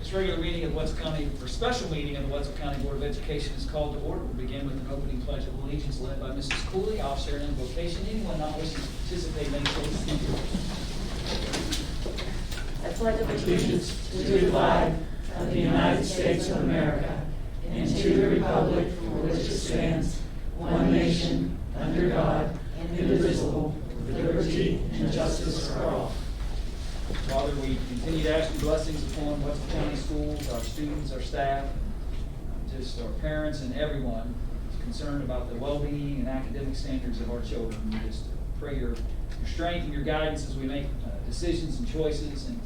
This regular meeting of the Wetzel County, or special meeting of the Wetzel County Board of Education is called to order. We'll begin with an opening pledge of allegiance led by Mrs. Cooley, officer in invocation. Anyone not wishing to participate may so speak. I pledge allegiance to the flag of the United States of America and to the republic for which it stands, one nation, under God, indivisible, with liberty and justice for all. Father, we continue to ask your blessings upon Wetzel County schools, our students, our staff, just our parents and everyone concerned about the well-being and academic standards of our children. We just pray your strength and your guidance as we make decisions and choices and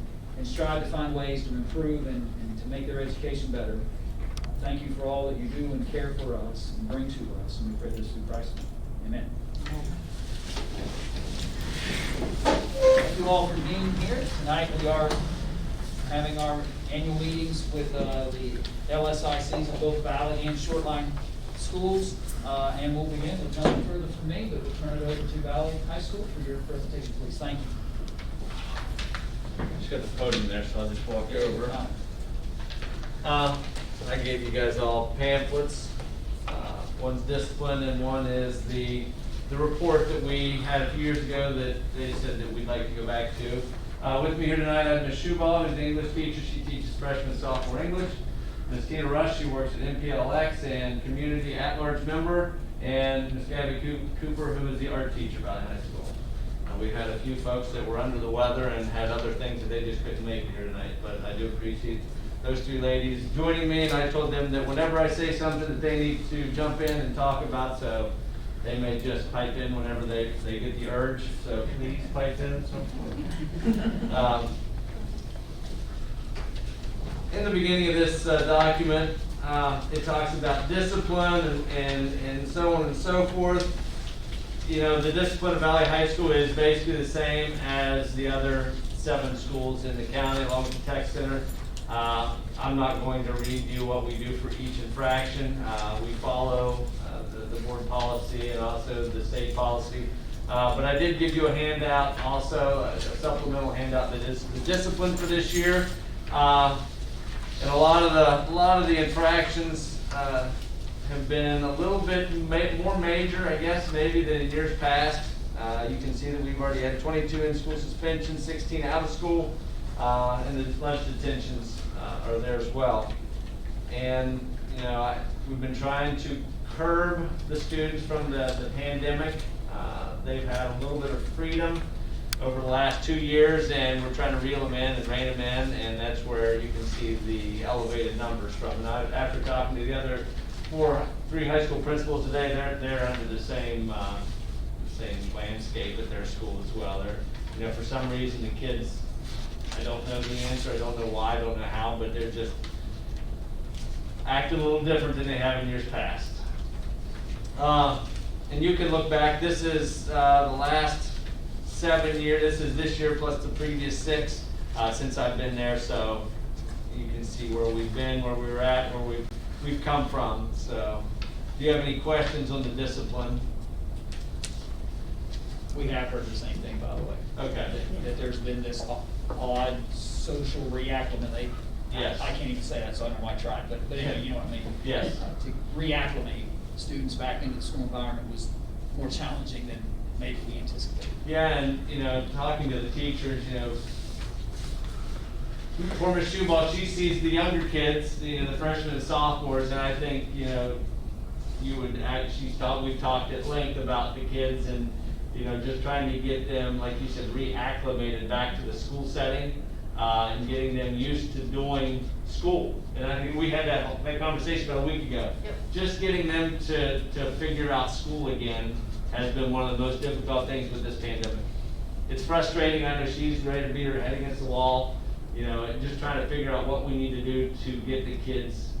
strive to find ways to improve and to make their education better. Thank you for all that you do and care for us and bring to us. And we pray this through Christ. Amen. Thank you all for being here. Tonight we are having our annual meetings with the LSICs of both Valley and Shortline schools. And we'll begin with nothing further from me, but we'll turn it over to Valley High School for your presentation, please. Thank you. Just got the podium there, so I'll just walk over. I gave you guys all pamphlets. One's discipline and one is the report that we had a few years ago that they said that we'd like to go back to. With me here tonight, I have Ms. Schubal, who's an English teacher. She teaches freshman and sophomore English. Ms. Tina Rush, she works at MPLX and community at-large member. And Ms. Gabby Cooper, who is the art teacher at Valley High School. We had a few folks that were under the weather and had other things that they just couldn't make it here tonight, but I do appreciate those three ladies joining me, and I told them that whenever I say something that they need to jump in and talk about, so they may just pipe in whenever they get the urge, so please pipe in. In the beginning of this document, it talks about discipline and so on and so forth. You know, the discipline of Valley High School is basically the same as the other 7 schools in the county, along with the tech center. I'm not going to read you what we do for each infraction. We follow the board policy and also the state policy. But I did give you a handout, also a supplemental handout that is the discipline for this year. And a lot of the infractions have been a little bit more major, I guess, maybe than in years past. You can see that we've already had 22 in-school suspensions, 16 out of school, and the lunch detentions are there as well. And you know, we've been trying to curb the students from the pandemic. They've had a little bit of freedom over the last 2 years, and we're trying to reel them in and rein them in, and that's where you can see the elevated numbers from. And after talking to the other 3 high school principals today, they're under the same landscape at their school as well. They're, you know, for some reason the kids, I don't know the answer, I don't know why, I don't know how, but they're just acting a little different than they have in years past. And you can look back, this is the last 7 years, this is this year plus the previous 6 since I've been there, so you can see where we've been, where we were at, where we've come from. So, do you have any questions on the discipline? We have heard the same thing, by the way. Okay. That there's been this odd social reacclimate. Yes. I can't even say that, so I don't know why I tried, but anyway, you know what I mean. Yes. To reacclimate students back into the school environment was more challenging than maybe we anticipated. Yeah, and you know, talking to the teachers, you know, poor Ms. Schubal, she sees the younger kids, you know, the freshmen and sophomores, and I think, you know, we've talked at length about the kids and, you know, just trying to get them, like you said, reacclimated back to the school setting, and getting them used to doing school. And I think we had that conversation about a week ago. Yep. Just getting them to figure out school again has been one of the most difficult things with this pandemic. It's frustrating. I know she's ready to beat her head against the wall, you know, and just trying to figure out what we need to do to get the kids,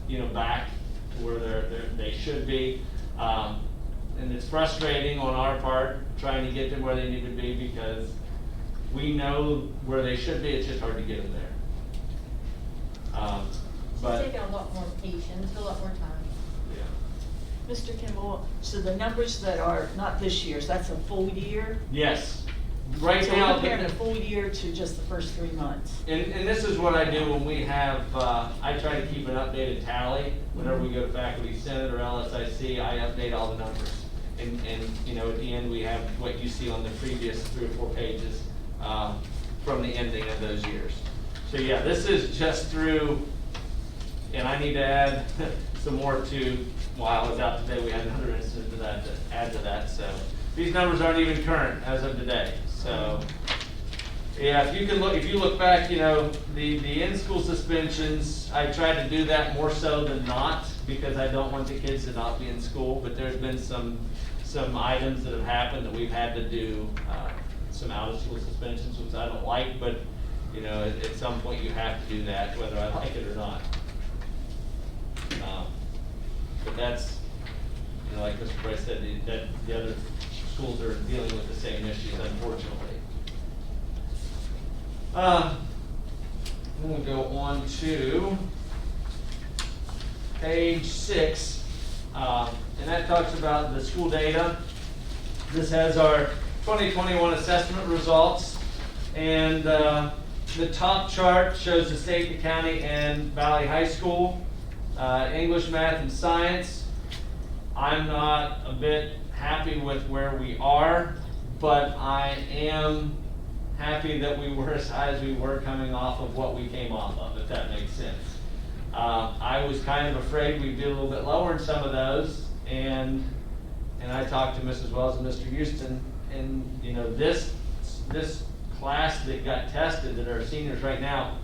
you know, back to where they should be. And it's frustrating on our part trying to get them where they need to be because we know where they should be. It's just hard to get them there. But It's taken a lot more patience, a lot more time. Mr. Kimball, so the numbers that are not this year's, that's a full year? yes, right So now. we're comparing a full year to just the first 3 months. And this is what I do when we have, I try to keep an updated tally. Whenever we go to Faculty Senate or LSIC, I update all the numbers. And, you know, at the end, we have what you see on the previous 3 or 4 pages from the ending of those years. So yeah, this is just through, and I need to add some more to, while I was out today, we had another incident to that, to add to that. So these numbers aren't even current as of today. So yeah, if you look back, you know, the in-school suspensions, I tried to do that more so than not, because I don't want the kids to not be in school, but there's been some items that have happened that we've had to do some out-of-school suspensions, which I don't like, but, you know, at some point you have to do that, whether I like it or not. But that's, you know, like Mr. Price said, that the other schools are dealing with the same issues, unfortunately. We'll go on to page 6, and that talks about the school data. This has our 2021 assessment results, and the top chart shows the state, the county, and Valley High School, English, math, and science. I'm not a bit happy with where we are, but I am happy that we were as high as we were coming off of what we came off of, if that makes sense. I was kind of afraid we'd be a little bit lower in some of those, and I talked to Mrs. Wells and Mr. Houston, and you know, this class that got tested, that are seniors right now,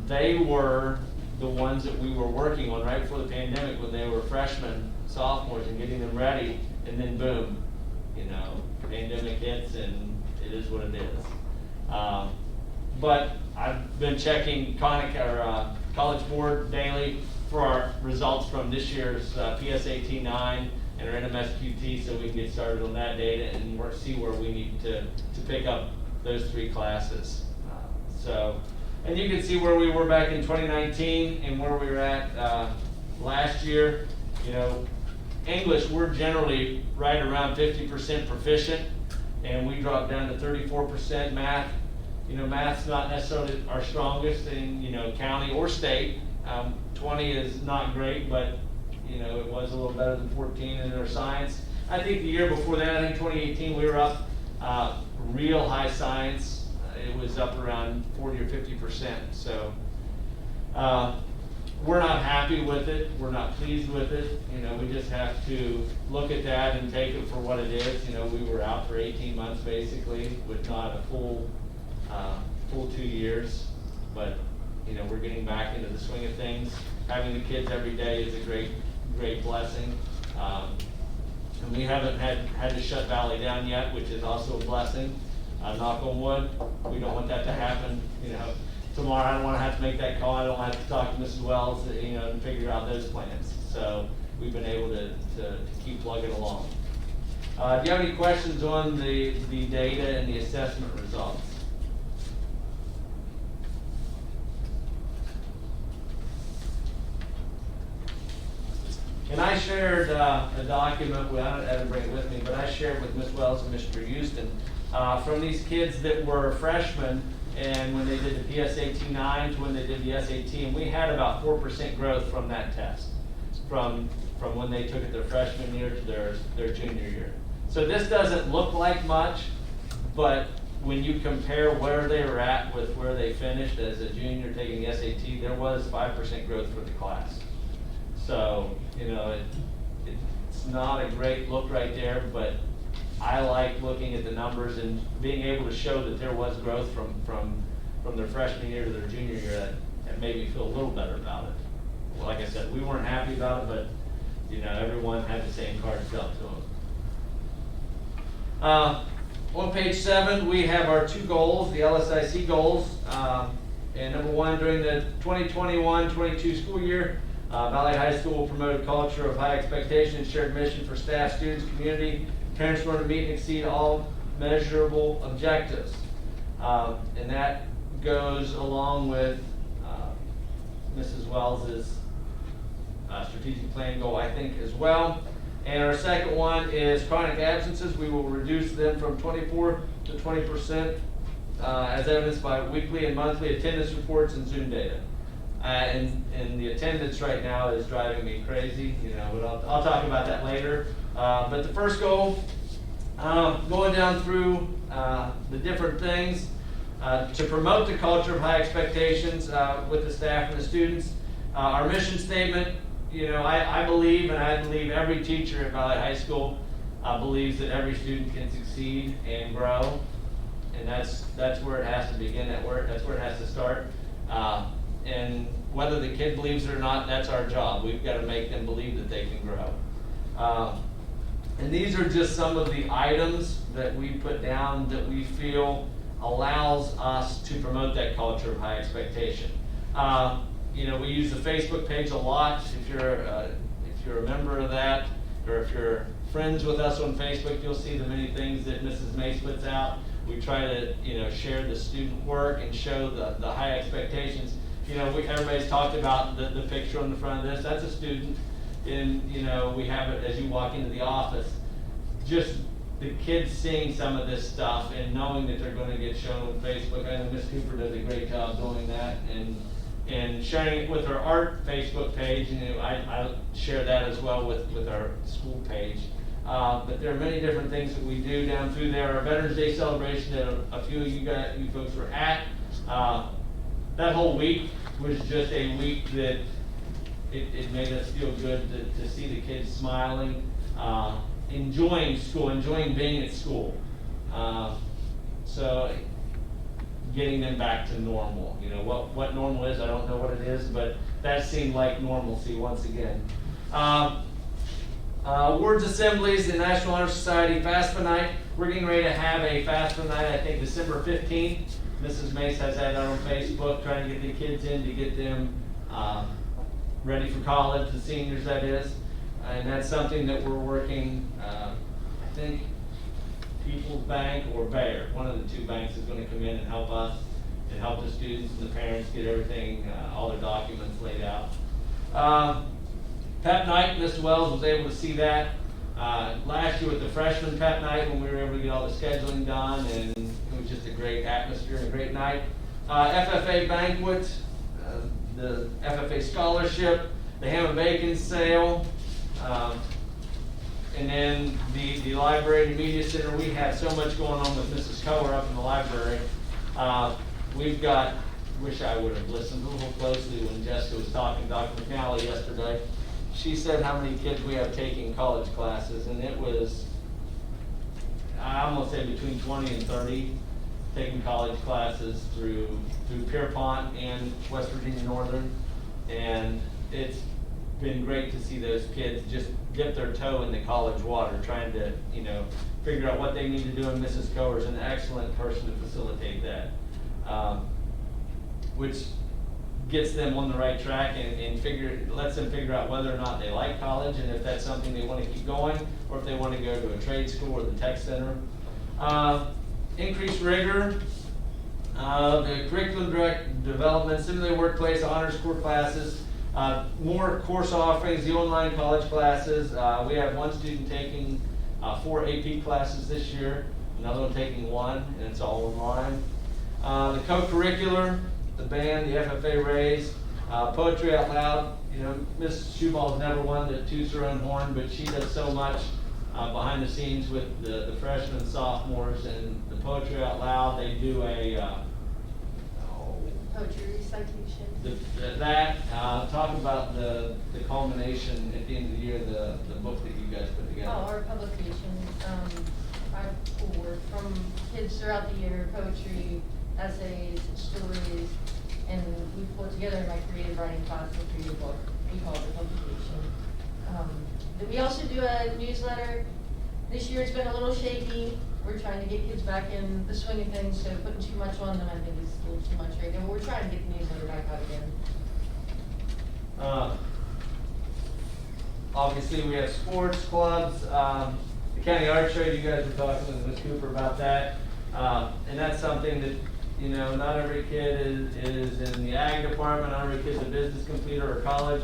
they were the ones that we were working on right before the pandemic, when they were freshmen, sophomores, and getting them ready, and then boom, you know, the pandemic hits, and it is what it is. But I've been checking College Board daily for our results from this year's PSAT-9 and our NMSQT, so we can get started on that data and see where we need to pick up those 3 classes. And you can see where we were back in 2019 and where we were at last year. You know, English, we're generally right around 50% proficient, and we dropped down to 34%. Math, you know, math's not necessarily our strongest in, you know, county or state. 20 is not great, but, you know, it was a little better than 14 in our science. I think the year before that, I think 2018, we were up real high science. It was up around 40 or 50%. So we're not happy with it. We're not pleased with it. You know, we just have to look at that and take it for what it is. You know, we were out for 18 months basically, with not a full 2 years. But, you know, we're getting back into the swing of things. Having the kids every day is a great blessing. And we haven't had to shut Valley down yet, which is also a blessing. Knock on wood, we don't want that to happen. You know, tomorrow I don't want to have to make that call. I don't have to talk to Mrs. Wells, you know, and figure out those plans. So we've been able to keep plugging along. Do you have any questions on the data and the assessment results? And I shared a document, well, I didn't bring it with me, but I shared with Ms. Wells and Mr. Houston from these kids that were freshmen, and when they did the PSAT-9 to when they did the SAT, and we had about 4% growth from that test, from when they took it their freshman year to their junior year. So this doesn't look like much, but when you compare where they were at with where they finished as a junior taking the SAT, there was 5% growth for the class. So, you know, it's not a great look right there, but I like looking at the numbers and being able to show that there was growth from their freshman year to their junior year. That made me feel a little better about it. Well, like I said, we weren't happy about it, but, you know, everyone had the same cards dealt to them. On page 7, we have our 2 goals, the LSIC goals. And number 1, during the 2021-22 school year, Valley High School will promote a culture of high expectation and shared mission for staff, students, community. Parents learn to meet and exceed all measurable objectives. And that goes along with Mrs. Wells's strategic plan goal, I think, as well. And our second one is chronic absences. We will reduce them from 24 to 20%, as evidenced by weekly and monthly attendance reports and Zoom data. And the attendance right now is driving me crazy, but I'll talk about that later. But the first goal, going down through the different things, to promote the culture of high expectations with the staff and the students. Our mission statement, I believe, and I believe every teacher at Valley High School believes that every student can succeed and grow, and that's where it has to begin. That's where it has to start. And whether the kid believes it or not, that's our job. We've got to make them believe that they can grow. And these are just some of the items that we put down that we feel allows us to promote that culture of high expectation. We use the Facebook page a lot. If you're a member of that, or if you're friends with us on Facebook, you'll see the many things that Mrs. Mace puts out. We try to, share the student work and show the high expectations. Everybody's talked about the picture on the front of this. That's a student, and we have it as you walk into the office. Just the kids seeing some of this stuff and knowing that they're going to get shown on Facebook. I know Ms. Cooper does a great job doing that, and sharing it with her art Facebook page. I share that as well with our school page. But there are many different things that we do down through there. Our Veterans Day celebration that a few of you folks were at. That whole week was just a week that it made us feel good to see the kids smiling, enjoying school, enjoying being at school. So getting them back to normal. What normal is, I don't know what it is, but that seemed like normalcy once again. Words assemblies, the National Honor Society FAFSA night. We're getting ready to have a FAFSA night, I think December 15th. Mrs. Mace has that on Facebook, trying to get the kids in to get them ready for college, the seniors that is. And that's something that we're working, I think People's Bank or Bayer, one of the two banks is going to come in and help us and help the students and the parents get everything, all their documents laid out. Pep night, Mr. Wells was able to see that last year with the freshman pep night when we were able to get all the scheduling done, and it was just a great atmosphere and a great night. FFA banquet, the FFA scholarship, the ham and bacon sale, and then the library and media center. We have so much going on with Mrs. Coher up in the library. We've got, wish I would have listened a little closely when Jessica was talking to Dr. McNally yesterday. She said how many kids we have taking college classes, and it was, I'm gonna say between 20 and 30 taking college classes through Pierpont and West Virginia Northern, and it's been great to see those kids just dip their toe in the college water, trying to figure out what they need to do. And Mrs. Coher is an excellent person to facilitate that, which gets them on the right track and lets them figure out whether or not they like college, and if that's something they want to keep going, or if they want to go to a trade school or the tech center. Increased rigor, the curriculum development, simulated workplace, honors core classes, more course offerings, the online college classes. We have one student taking 4 AP classes this year, another one taking 1, and it's all online. The co-curricular, the band, the FFA raise, poetry out loud. Miss Shoeball's never one that toots her own horn, but she does so much behind the scenes with the freshmen and sophomores, and the poetry out loud. They do a Poetry recitation. Talk about the culmination at the end of the year, the book that you guys put together. Our publication, I pulled from kids throughout the year, poetry, essays, stories, and we pulled together in my creative writing class to create a book. We call it the publication. We also do a newsletter. This year it's been a little shaky. We're trying to get kids back in the swing of things, so putting too much on them I think is a little too much right now. But we're trying to get the newsletter back out again. Obviously we have sports clubs, the county art show. You guys were talking with Ms. Cooper about that, and that's something that not every kid is in the ag department, not every kid's a business completer or college.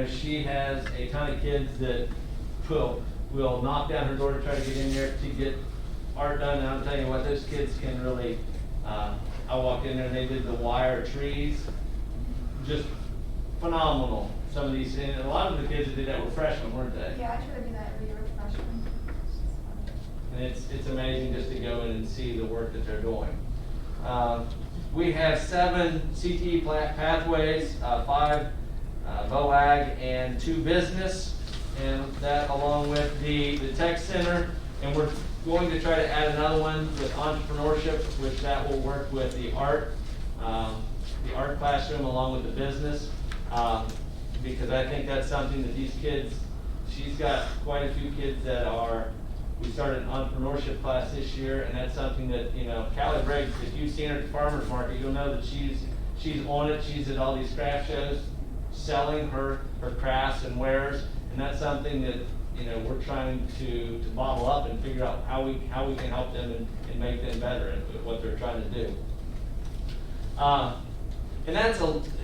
She has a ton of kids that will will knock down her door to try to get in there to get art done. And I'm telling you what, those kids can really, I walked in there and they did the wire trees, just phenomenal. Some of these, and a lot of the kids that did that were freshmen, weren't they? Yeah, I try to do that every year with freshmen. And it's amazing just to go in and see the work that they're doing. We have 7 CTE pathways, 5 VOAG, and 2 business, and that along with the tech center, and we're going to try to add another one with entrepreneurship, which that will work with the art classroom along with the business, because I think that's something that these kids, she's got quite a few kids that are, we started an entrepreneurship class this year, and that's something that, you know, Callie Briggs, if you've seen her at the farmer's market, you'll know that she's on it. She's at all these craft shows, selling her crafts and wares, and that's something that, you know, we're trying to bottle up and figure out how we can help them and make them better at what they're trying to do. And that's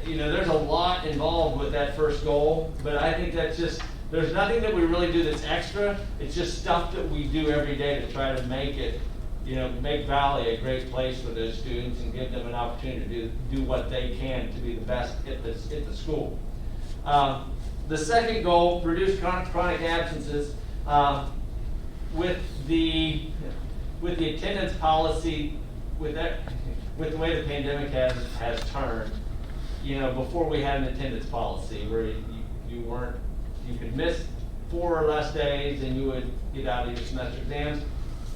you know, there's a lot involved with that first goal, but I think that's just, there's nothing that we really do that's extra. It's just stuff that we do every day to try to make it, you know, make Valley a great place for those students and give them an opportunity to do what they can to be the best at the school. The second goal, reduce chronic absences. With the attendance policy, with the way the pandemic has turned, you know, before we had an attendance policy where you could miss 4 or less days and you would get out of your semester exams.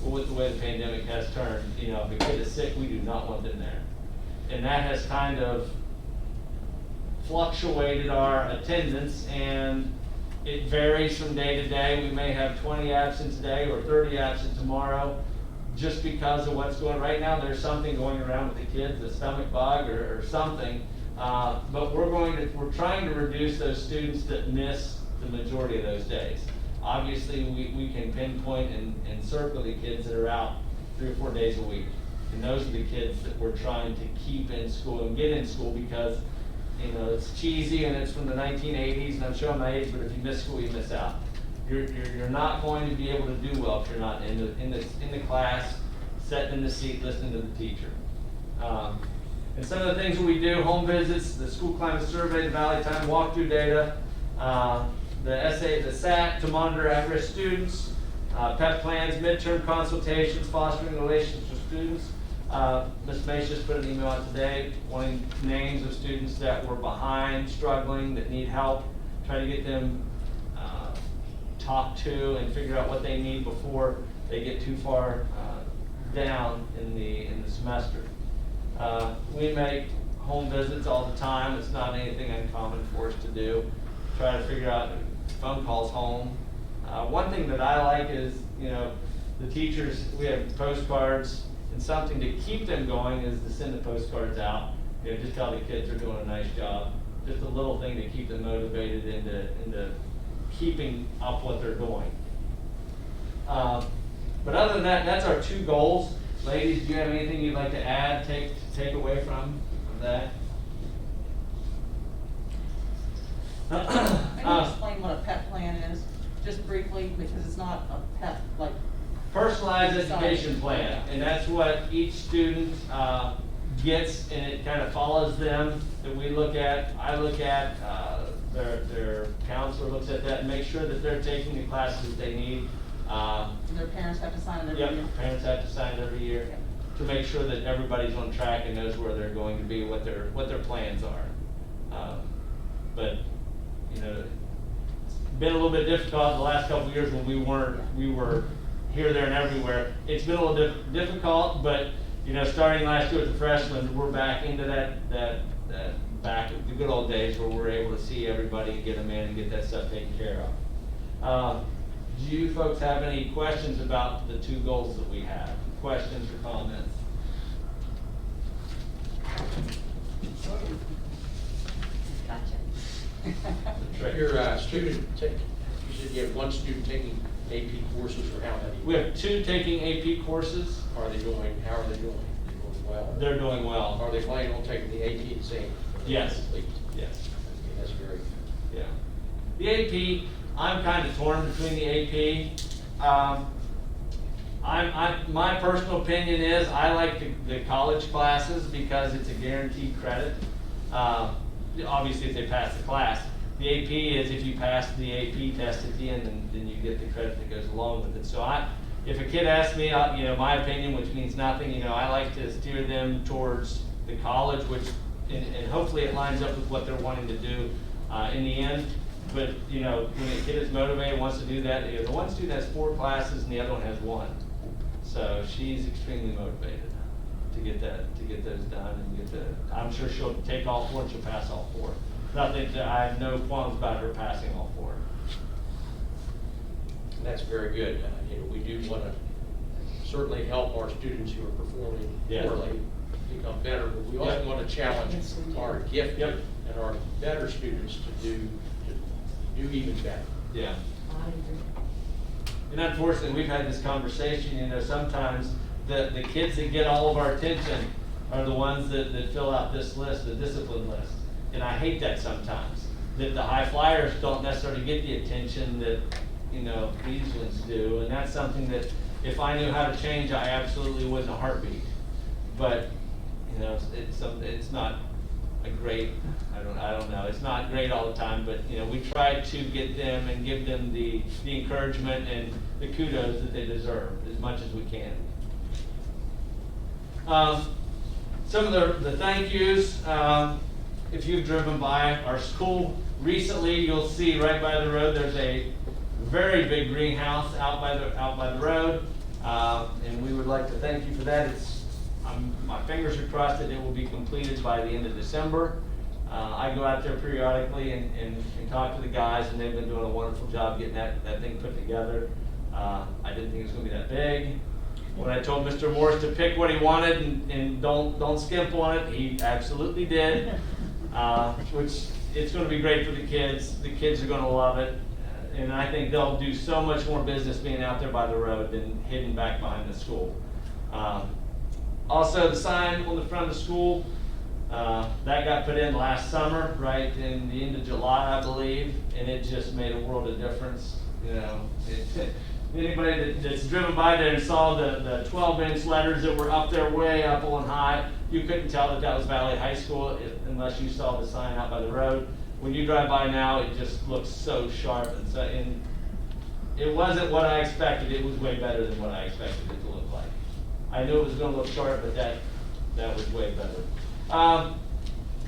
Well, with the way the pandemic has turned, you know, if a kid is sick, we do not want them there. And that has kind of fluctuated our attendance, and it varies from day to day. We may have 20 absent today or 30 absent tomorrow, just because of what's going on. Right now. There's something going around with the kids, a stomach bug or something. But we're trying to reduce those students that miss the majority of those days. Obviously, we can pinpoint and circle the kids that are out 3 or 4 days a week. And those are the kids that we're trying to keep in school and get in school, because, you know, it's cheesy and it's from the 1980s, and I'm showing my age, but if you miss school, you miss out. You're not going to be able to do well if you're not in the class, sitting in the seat, listening to the teacher. And some of the things that we do: home visits, the school climate survey, the Valley Time walkthrough data, the SAT to monitor at-risk students, PEP plans, midterm consultations, fostering relationships with students. Ms. Mace just put an email out today wanting names of students that were behind, struggling, that need help, try to get them talked to and figure out what they need before they get too far down in the semester. We make home visits all the time. It's not anything uncommon for us to do. Try to figure out phone calls home. One thing that I like is, you know, the teachers, we have postcards, and something to keep them going is to send the postcards out. You know, just tell the kids they're doing a nice job. Just a little thing to keep them motivated into keeping up what they're doing. But other than that, that's our 2 goals. Ladies, do you have anything you'd like to add, take away from that? Can you explain what a PEP plan is, just briefly, because it's not a PEP, like. Personalized education plan, and that's what each student gets, and it kind of follows them. That we look at, I look at, their counselor looks at that and make sure that they're taking the classes that they need. Their parents have to sign it every year? Yep, parents have to sign it every year to make sure that everybody's on track and knows where they're going to be, what their plans are. But, you know, it's been a little bit difficult the last couple of years when we were here, there, and everywhere. It's been a little difficult, but, you know, starting last year with the freshmen, we're back into that back the good old days where we're able to see everybody and get them in and get that stuff taken care of. Do you folks have any questions about the 2 goals that we have? Questions or comments? Gotcha. Your student, you said you have 1 student taking AP courses, or how many? We have 2 taking AP courses. How are they doing? They're doing well? They're doing well. Are they planning on taking the AP exam? Yes. Complete? Yes. Okay, that's very good. Yeah. The AP, I'm kind of torn between the AP. My personal opinion is I like the college classes because it's a guaranteed credit. Obviously, if they pass the class. The AP is if you pass the AP test at the end, then you get the credit that goes along with it. So if a kid asks me, my opinion, which means nothing, I like to steer them towards the college, and hopefully it lines up with what they're wanting to do in the end. But when a kid is motivated, wants to do that, the one student has 4 classes and the other one has 1. So she's extremely motivated to get those done and I'm sure she'll take all 4 and she'll pass all 4. I have no qualms about her passing all 4. That's very good. We do want to certainly help our students who are performing Yeah. poorly become better, but we also Yep. want to challenge Yes, we do. our gifted Yep. and our better students to do even better. Yeah. I agree. And unfortunately, we've had this conversation, sometimes the kids that get all of our attention are the ones that fill out this list, the discipline list. And I hate that sometimes, that the high flyers don't necessarily get the attention that, these ones do. And that's something that if I knew how to change, I absolutely would in a heartbeat. But, it's not a great, I don't know, it's not great all the time, but, we try to get them and give them the encouragement and the kudos that they deserve as much as we can. Some of the thank yous, if you've driven by our school recently, you'll see right by the road, there's a very big greenhouse out by the road. And we would like to thank you for that. My fingers are crossed that it will be completed by the end of December. I go out there periodically and talk to the guys, and they've been doing a wonderful job getting that thing put together. I didn't think it was going to be that big. When I told Mr. Morris to pick what he wanted and don't skimp on it, he absolutely did. Which it's going to be great for the kids. The kids are going to love it. And I think they'll do so much more business being out there by the road than hidden back behind the school. Also, the sign on the front of the school, that got put in last summer, right in the end of July, I believe, and it just made a world of difference. Anybody that's driven by there and saw the 12-inch letters that were up there way up on high, you couldn't tell that was Valley High School unless you saw the sign out by the road. When you drive by now, it just looks so sharp, and it wasn't what I expected. It was way better than what I expected it to look like. I knew it was going to look sharp, but that was way better.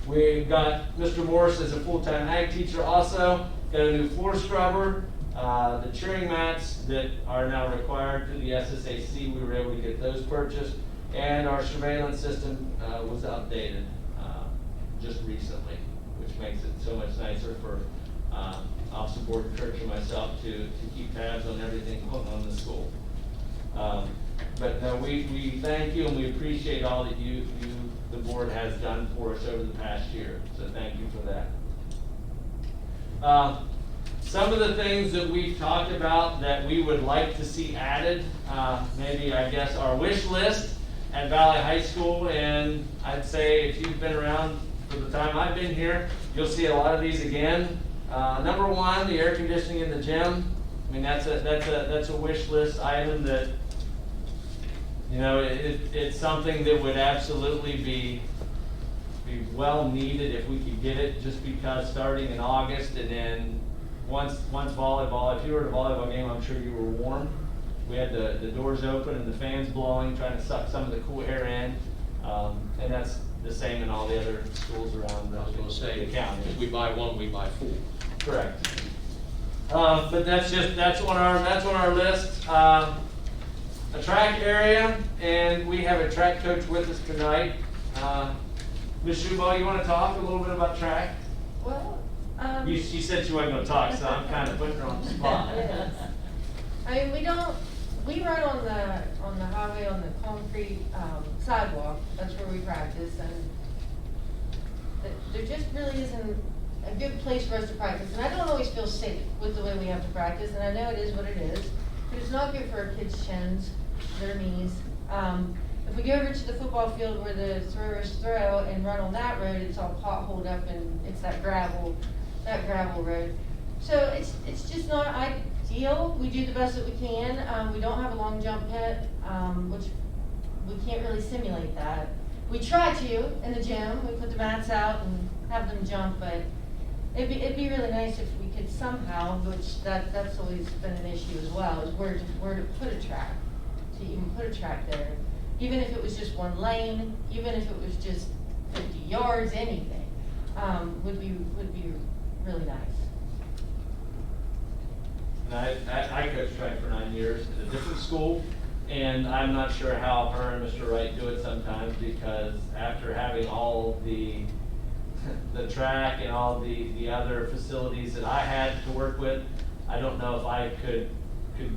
We got Mr. Morris as a full-time ag teacher also. Got a new floor scrubber. The cheering mats that are now required through the SSAC, we were able to get those purchased. And our surveillance system was updated just recently, which makes it so much nicer for Officer Gordon Kirk and myself to keep tabs on everything going on in the school. But no, we thank you and we appreciate all that the board has done for us over the past year. So thank you for that. Some of the things that we've talked about that we would like to see added, maybe I guess our wish list at Valley High School, and I'd say if you've been around for the time I've been here, you'll see a lot of these again. Number 1, the air conditioning in the gym. I mean, that's a wish list item that, it's something that would absolutely be well needed if we could get it, just because starting in August and then once volleyball, if you were at a volleyball game, I'm sure you were warm. We had the doors open and the fans blowing, trying to suck some of the cool air in. And that's the same in all the other schools around I was going to say, the county. if we buy 1, we buy 4. Correct. But that's on our list. A track area, and we have a track coach with us tonight. Ms. Schubaugh, you want to talk a little bit about track? Well, She said she wasn't going to talk, so I'm kind of putting her on the spot. yes. I mean, we run on the highway on the concrete sidewalk. That's where we practice, and there just really isn't a good place for us to practice. And I don't always feel safe with the way we have to practice, and I know it is what it is. But it's not good for our kids' chins, their knees. If we go over to the football field where the throwers throw and run on that road, it's all potholed up and it's that gravel road. So it's just not ideal. We do the best that we can. We don't have a long jump pit, which we can't really simulate that. We try to in the gym. We put the mats out and have them jump, but it'd be really nice if we could somehow, which that's always been an issue as well, is where to put a track, to even put a track there. Even if it was just one lane, even if it was just 50 yards, anything, would be really nice. And I coached track for 9 years at a different school, and I'm not sure how her and Mr. Wright do it sometimes, because after having all the track and all the other facilities that I had to work with, I don't know if I could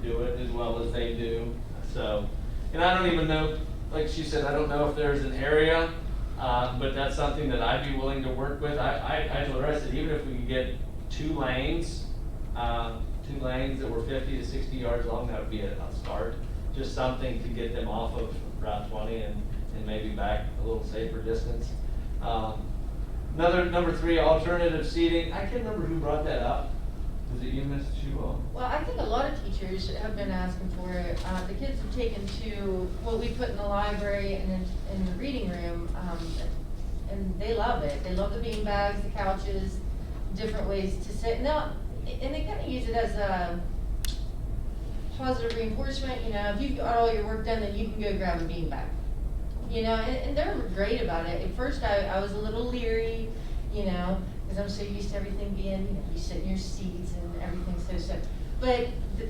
do it as well as they do. So, and I don't even know, like she said, I don't know if there's an area, but that's something that I'd be willing to work with. I told her, I said, even if we could get 2 lanes that were 50 to 60 yards long, that would be a start. Just something to get them off of Route 20 and maybe back a little safer distance. Number 3, alternative seating. I can't remember who brought that up. Was it you, Ms. Chuo? Well, I think a lot of teachers have been asking for it. The kids have taken to what we put in the library and in the reading room, and they love it. They love the bean bags, the couches, different ways to sit. Now, and they kind of use it as a positive reinforcement. You know, if you've got all your work done, then you can go grab a bean bag. You know, and they're great about it. At first, I was a little leery, you know, because I'm so used to everything being, you know, you sit in your seats and everything's so. But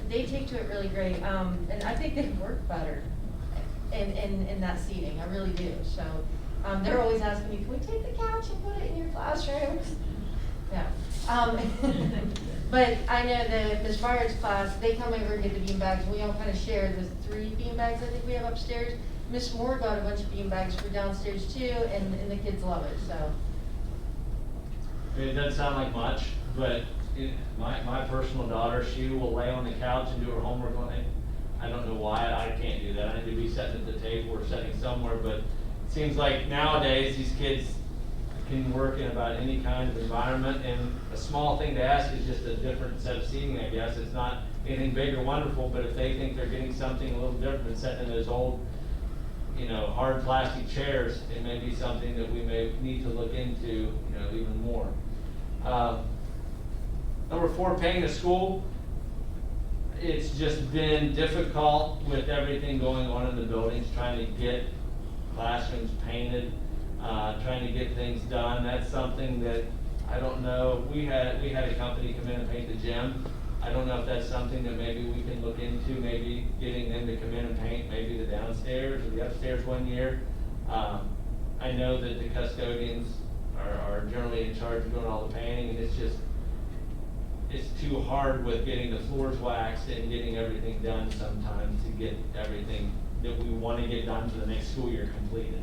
they take to it really great, and I think they work better in that seating. I really do. So they're always asking me, can we take the couch and put it in your classroom? Yeah. But I know that Ms. Byard's class, they come over and get the bean bags. We all kind of share the 3 bean bags I think we have upstairs. Miss Moore got a bunch of bean bags for downstairs too, and the kids love it, so. I mean, it doesn't sound like much, but my personal daughter, she will lay on the couch and do her homework on it. I don't know why I can't do that. I need to be sitting at the table or sitting somewhere, but it seems like nowadays these kids can work in about any kind of environment, and a small thing to ask is just a different set of seating, I guess. It's not anything big or wonderful, but if they think they're getting something a little different than sitting in those old, you know, hard plastic chairs, it may be something that we may need to look into, you know, even more. Number 4, paying the school. It's just been difficult with everything going on in the buildings, trying to get classrooms painted, trying to get things done. That's something that I don't know. We had a company come in and paint the gym. I don't know if that's something that maybe we can look into, maybe getting them to come in and paint maybe the downstairs or the upstairs one year. I know that the custodians are generally in charge of doing all the painting, and it's too hard with getting the floors waxed and getting everything done sometimes to get everything that we want to get done for the next school year completed.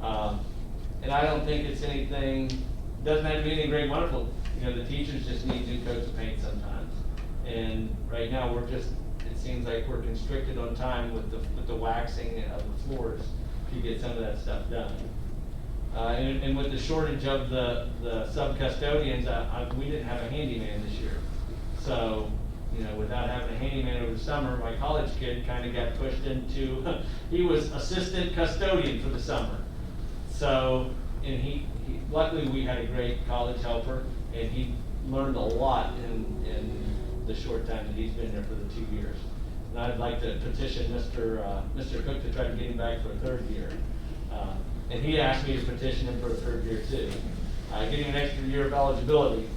And I don't think it's anything, doesn't have to be anything great wonderful. You know, the teachers just need new coats of paint sometimes. And right now it seems like we're constricted on time with the waxing of the floors to get some of that stuff done. And with the shortage of the sub-custodians, we didn't have a handyman this year. So, you know, without having a handyman over the summer, my college kid kind of got pushed into, he was assistant custodian for the summer. So, and he luckily we had a great college helper, and he learned a lot in the short time that he's been there for the 2 years. And I'd like to petition Mr. Cook to try to get him back for a 3rd year. And he asked me to petition him for a 3rd year too. Getting an extra year of eligibility.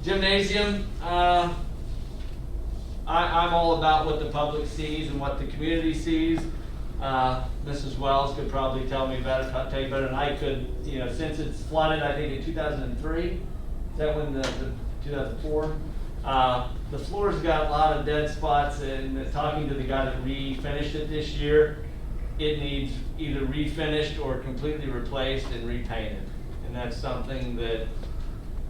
Gymnasium, I'm all about what the public sees and what the community sees. Mrs. Wells could probably tell you better than I could. You know, since it's flooded, I think in 2003, is that when the 2004? The floor's got a lot of dead spots, and talking to the guy that refinished it this year, it needs either refinished or completely replaced and repainted. And that's something that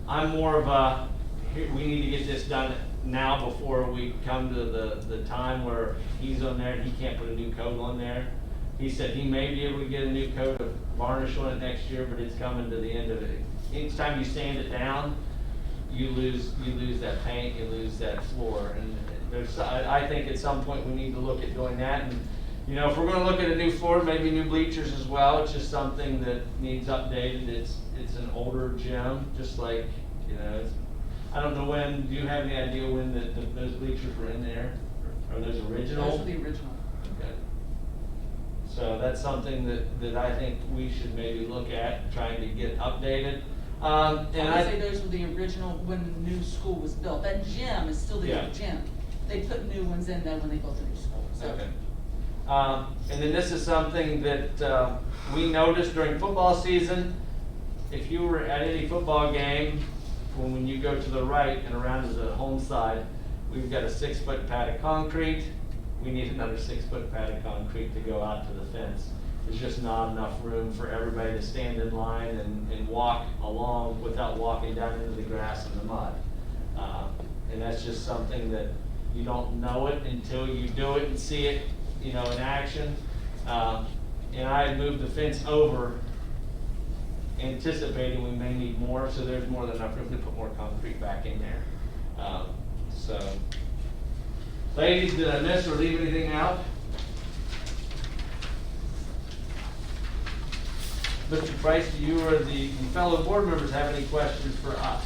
I'm more of a, we need to get this done now before we come to the time where he's on there and he can't put a new coat on there. He said he may be able to get a new coat of varnish on it next year, but it's coming to the end of it. Each time you sand it down, you lose that paint, you lose that floor, and I think at some point we need to look at doing that, and, you know, if we're gonna look at a new floor, maybe new bleachers as well, it's just something that needs updated, it's an older gym, just like, you know, I don't know when, do you have any idea when those bleachers were in there? Are those original? Those are the original. Okay. So that's something that I think we should maybe look at, trying to get updated. And I would say those were the original when the new school was built. That gym is still the Yeah. old gym. They put new ones in though when they built the new school, so. Okay. And then this is something that we noticed during football season. If you were at any football game, when you go to the right and around to the home side, we've got a 6-foot pad of concrete. We need another 6-foot pad of concrete to go out to the fence. There's just not enough room for everybody to stand in line and walk along without walking down into the grass and the mud. And that's just something that you don't know it until you do it and see it, you know, in action. And I had moved the fence over, anticipating we may need more, so there's more than enough room to put more concrete back in there. So, ladies, did I miss or leave anything out? Mr. Price, do you or the fellow board members have any questions for us?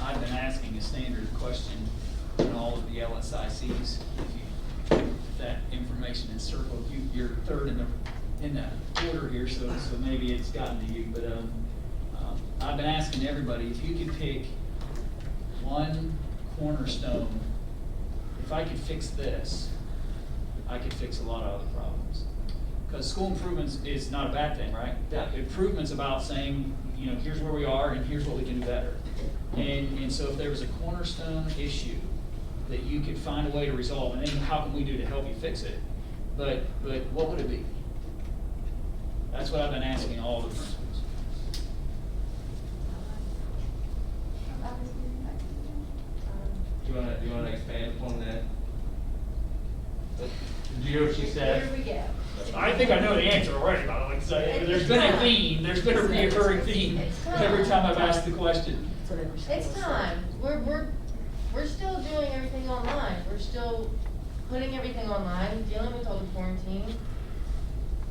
I've been asking a standard question in all of the LSICs. If that information is circled, you're third in the order here, so maybe it's gotten to you. But I've been asking everybody, if you could pick one cornerstone, if I could fix this, I could fix a lot of other problems. Because school improvements is not a bad thing, right? Yeah. Improvement's about saying, you know, here's where we are and here's what we can do better. And so if there was a cornerstone issue that you could find a way to resolve, and then how can we do to help you fix it? But what would it be? That's what I've been asking all the principals. Do you wanna expand upon that? Did you hear what she said? Here we go. I think I know the answer already, but I like to say, there's been a theme, there's been a reoccurring theme every time I've asked the question. It's time. We're still doing everything online. We're still putting everything online, dealing with all the quarantine.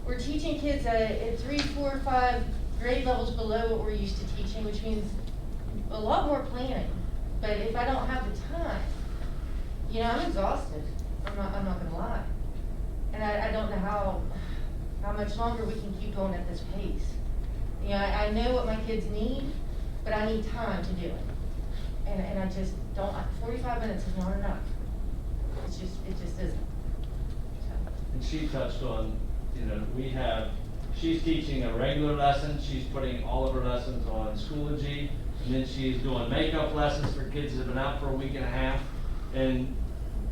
We're teaching kids at 3, 4, 5 grade levels below what we're used to teaching, which means a lot more planning. But if I don't have the time, you know, I'm exhausted. I'm not gonna lie. And I don't know how much longer we can keep going at this pace. You know, I know what my kids need, but I need time to do it. And I just don't, 45 minutes is not enough. It just isn't. So. And she touched on, you know, she's teaching a regular lesson, she's putting all of her lessons on Schoology, and then she's doing makeup lessons for kids that have been out for a week and a half, and,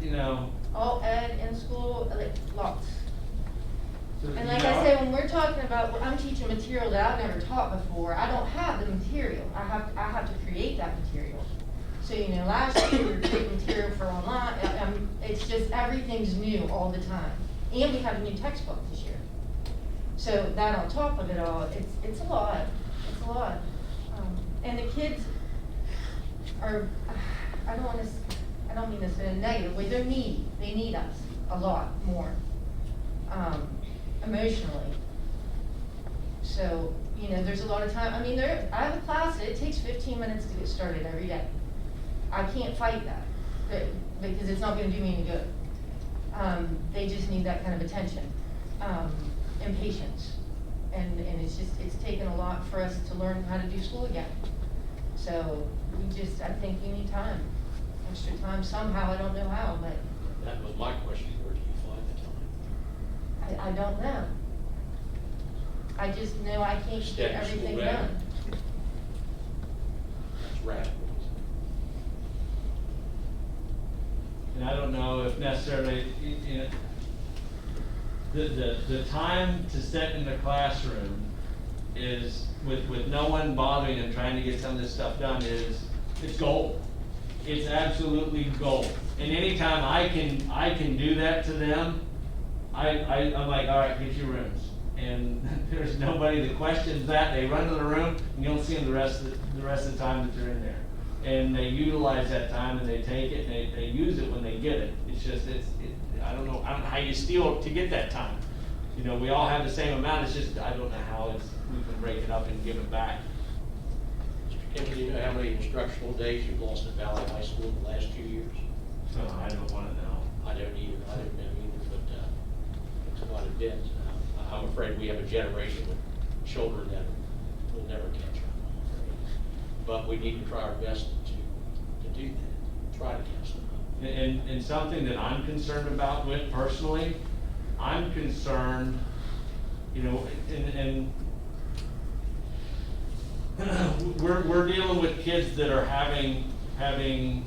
you know. All ed in school, like, lots. So, And you like know, I say, when we're talking about, I'm teaching material that I've never taught before, I don't have the material. I have to create that material. So, you know, last year we were creating material for online, it's just, everything's new all the time. And we have a new textbook this year. So that on top of it all, it's a lot, it's a lot. And the kids are, I don't mean this in a negative way, they're needy. They need us a lot more, emotionally. So, you know, there's a lot of time, I mean, I have a class that it takes 15 minutes to get started every day. I can't fight that, because it's not gonna do me any good. They just need that kind of attention, and patience. And it's taken a lot for us to learn how to do school again. So, I think you need time, extra time somehow, I don't know how, but That was my question, where do you find the time? I don't know. I just know I can't Step get in school everything rather. done. That's radical. And I don't know if necessarily, you know, the time to sit in the classroom is, with no one bothering and trying to get some of this stuff done, it's gold. It's absolutely gold. And anytime I can do that to them, I'm like, all right, get your rooms. and there's nobody that questions that. They run to the room, and you don't see them the rest of the time that they're in there. And they utilize that time, and they take it, and they use it when they get it. It's just, I don't know how you steal to get that time. You know, we all have the same amount, it's just, I don't know how we can break it up and give it back. Mr. Kim, do you know how many instructional days you've lost at Valley High School in the last 2 years? So I don't wanna know. I don't either, but it's quite a bit. I'm afraid we have a generation of children that will never catch up, I'm afraid. But we need to try our best to do that, try to catch them up. And something that I'm concerned about with personally, I'm concerned, you know, and we're dealing with kids that are having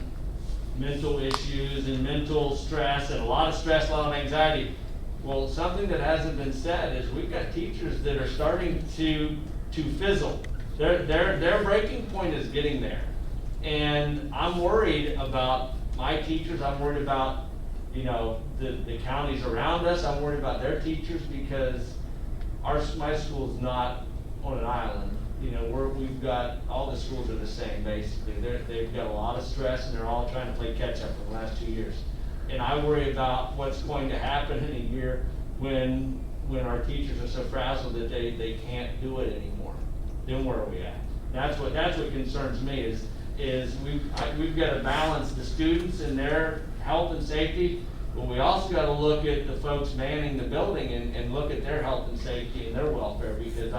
mental issues and mental stress and a lot of stress, a lot of anxiety. Well, something that hasn't been said is we've got teachers that are starting to fizzle. Their breaking point is getting there. And I'm worried about my teachers, I'm worried about, you know, the counties around us, I'm worried about their teachers because my school's not on an island. You know, we've got, all the schools are the same basically. They've got a lot of stress and they're all trying to play catch up for the last 2 years. And I worry about what's going to happen in a year when our teachers are so frazzled that they can't do it anymore. Then where are we at? That's what concerns me is we've got to balance the students and their health and safety, but we also got to look at the folks manning the building and look at their health and safety and their welfare, because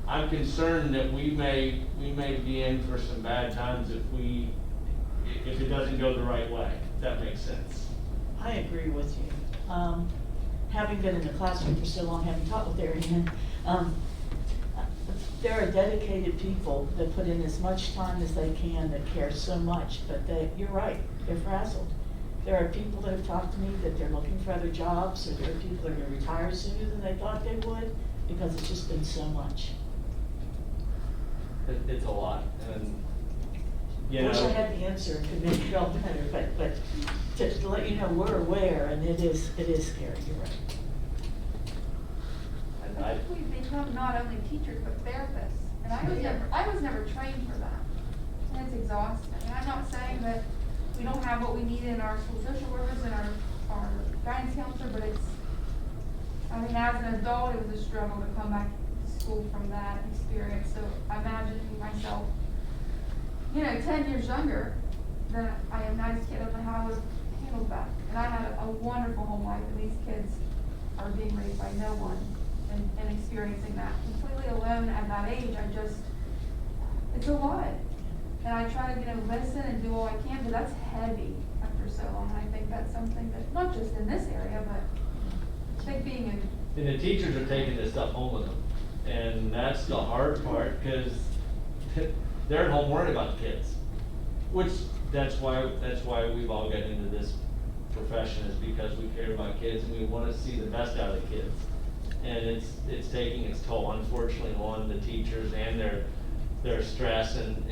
I'm concerned that we may be in for some bad times if it doesn't go the right way, if that makes sense. I agree with you. Having been in the classroom for so long, having taught with Arian, there are dedicated people that put in as much time as they can, that care so much, but you're right, they're frazzled. There are people that have talked to me that they're looking for other jobs, or there are people that are going to retire sooner than they thought they would, because it's just been so much. It's a lot, and, you I know. wish I had the answer and could make it all better, but to let you know, we're aware, and it is scary, you're right. I think we've become not only teachers, but therapists, and I was never trained for that. And it's exhausting. And I'm not saying that we don't have what we need in our school social workers and our guidance counselor, but I mean, as an adult, it was a struggle to come back to school from that experience. So I imagine myself, 10 years younger than I am now as a kid. I don't know how I would have handled that. And I had a wonderful home life, and these kids are being raised by no one and experiencing that completely alone at that age. It's a lot. And I try to, listen and do all I can, but that's heavy after so long. And I think that's something that, not just in this area, but I think being in. And the teachers are taking this stuff home with them, and that's the hard part, because they're at home worried about the kids. Which, that's why we've all gotten into this profession, is because we care about kids and we want to see the best out of the kids. And it's taking its toll, unfortunately, on the teachers and their stress, and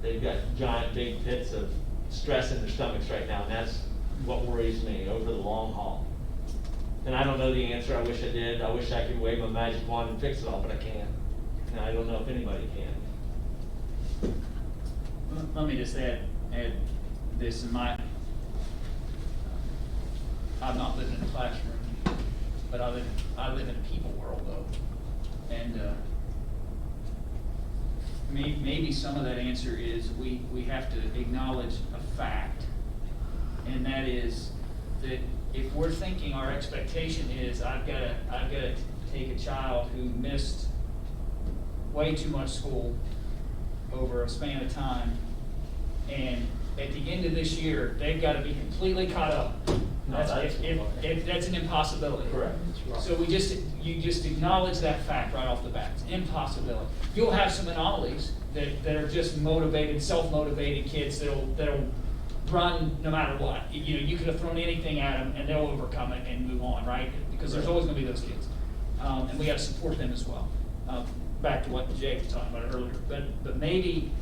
they've got giant big pits of stress in their stomachs right now, and that's what worries me over the long haul. And I don't know the answer. I wish I did. I wish I could wave my magic wand and fix it all, but I can't. And I don't know if anybody can. Let me just add this in I've not lived in a classroom, but I live in a people world though. And maybe some of that answer is we have to acknowledge a fact, and that is that if we're thinking our expectation is I've got to take a child who missed way too much school over a span of time, and at the end of this year they've got to be completely caught up. No, That's an impossibility. Correct. So you just acknowledge that fact right off the bat. It's an impossibility. You'll have some anomalies that are just motivated, self-motivated kids that'll run no matter what. You could have thrown anything at them and they'll overcome it and move on, right? Because there's always going to be those kids, and we got to support them as well. Back to what Jake was talking about earlier, but maybe